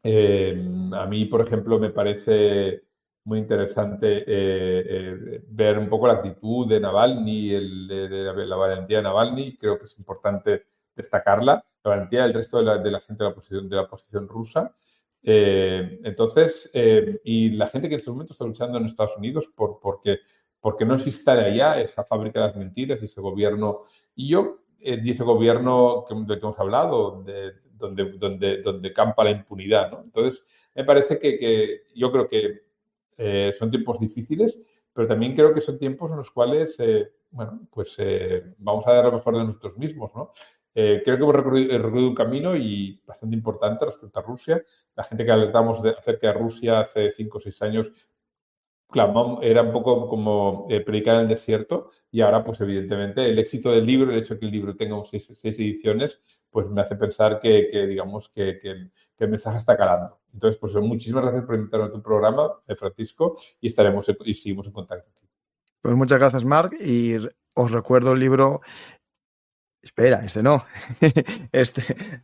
A mí, por ejemplo, me parece muy interesante ver un poco la actitud de Navalny, la valentía de Navalny. Creo que es importante destacarla, la valentía del resto de la gente de la oposición rusa. Y la gente que en estos momentos está luchando en Estados Unidos porque no exista de allá esa fábrica de las mentiras y ese gobierno. Y ese gobierno del que hemos hablado, donde campa la impunidad, ¿no? Entonces, me parece que yo creo que son tiempos difíciles, pero también creo que son tiempos en los cuales, vamos a dar lo mejor de nosotros mismos, ¿no? Creo que hemos recorrido un camino y bastante importante respecto a Rusia. La gente que alertamos acerca de Rusia hace 5 o 6 años era un poco como predicar en el desierto, y ahora, pues evidentemente, el éxito del libro, el hecho de que el libro tenga 6 ediciones, pues me hace pensar digamos, que el mensaje está calando. Entonces, pues muchísimas gracias por invitarme a tu programa, Francisco, y seguimos en contacto. Pues muchas gracias, Marc, y os recuerdo el libro... Espera, no.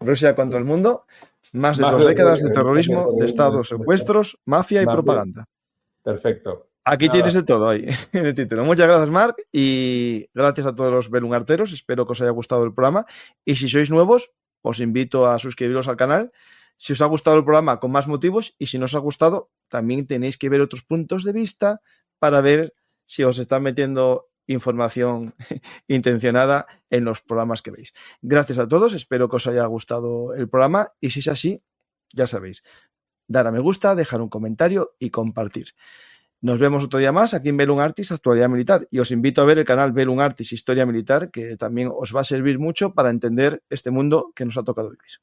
Rusia contra el mundo, más de 2 décadas de terrorismo, de Estado, secuestros, mafia y propaganda. Perfecto. Aquí tienes de todo ahí en el título. Muchas gracias, Marc, y gracias a todos los belungarteros. Espero que os haya gustado el programa. Y si sois nuevos, os invito a suscribiros al canal. Si os ha gustado el programa, con más motivos, y si no os ha gustado, también tenéis que ver otros puntos de vista para ver si os están metiendo información intencionada en los programas que veis. Gracias a todos, espero que os haya gustado el programa y si es así, ya sabéis, dar a me gusta, dejar un comentario y compartir. Nos vemos otro día más aquí en Velum Artis, Actualidad Militar, y os invito a ver el canal Velum Artis, Historia Militar, que también os va a servir mucho para entender este mundo que nos ha tocado vivir.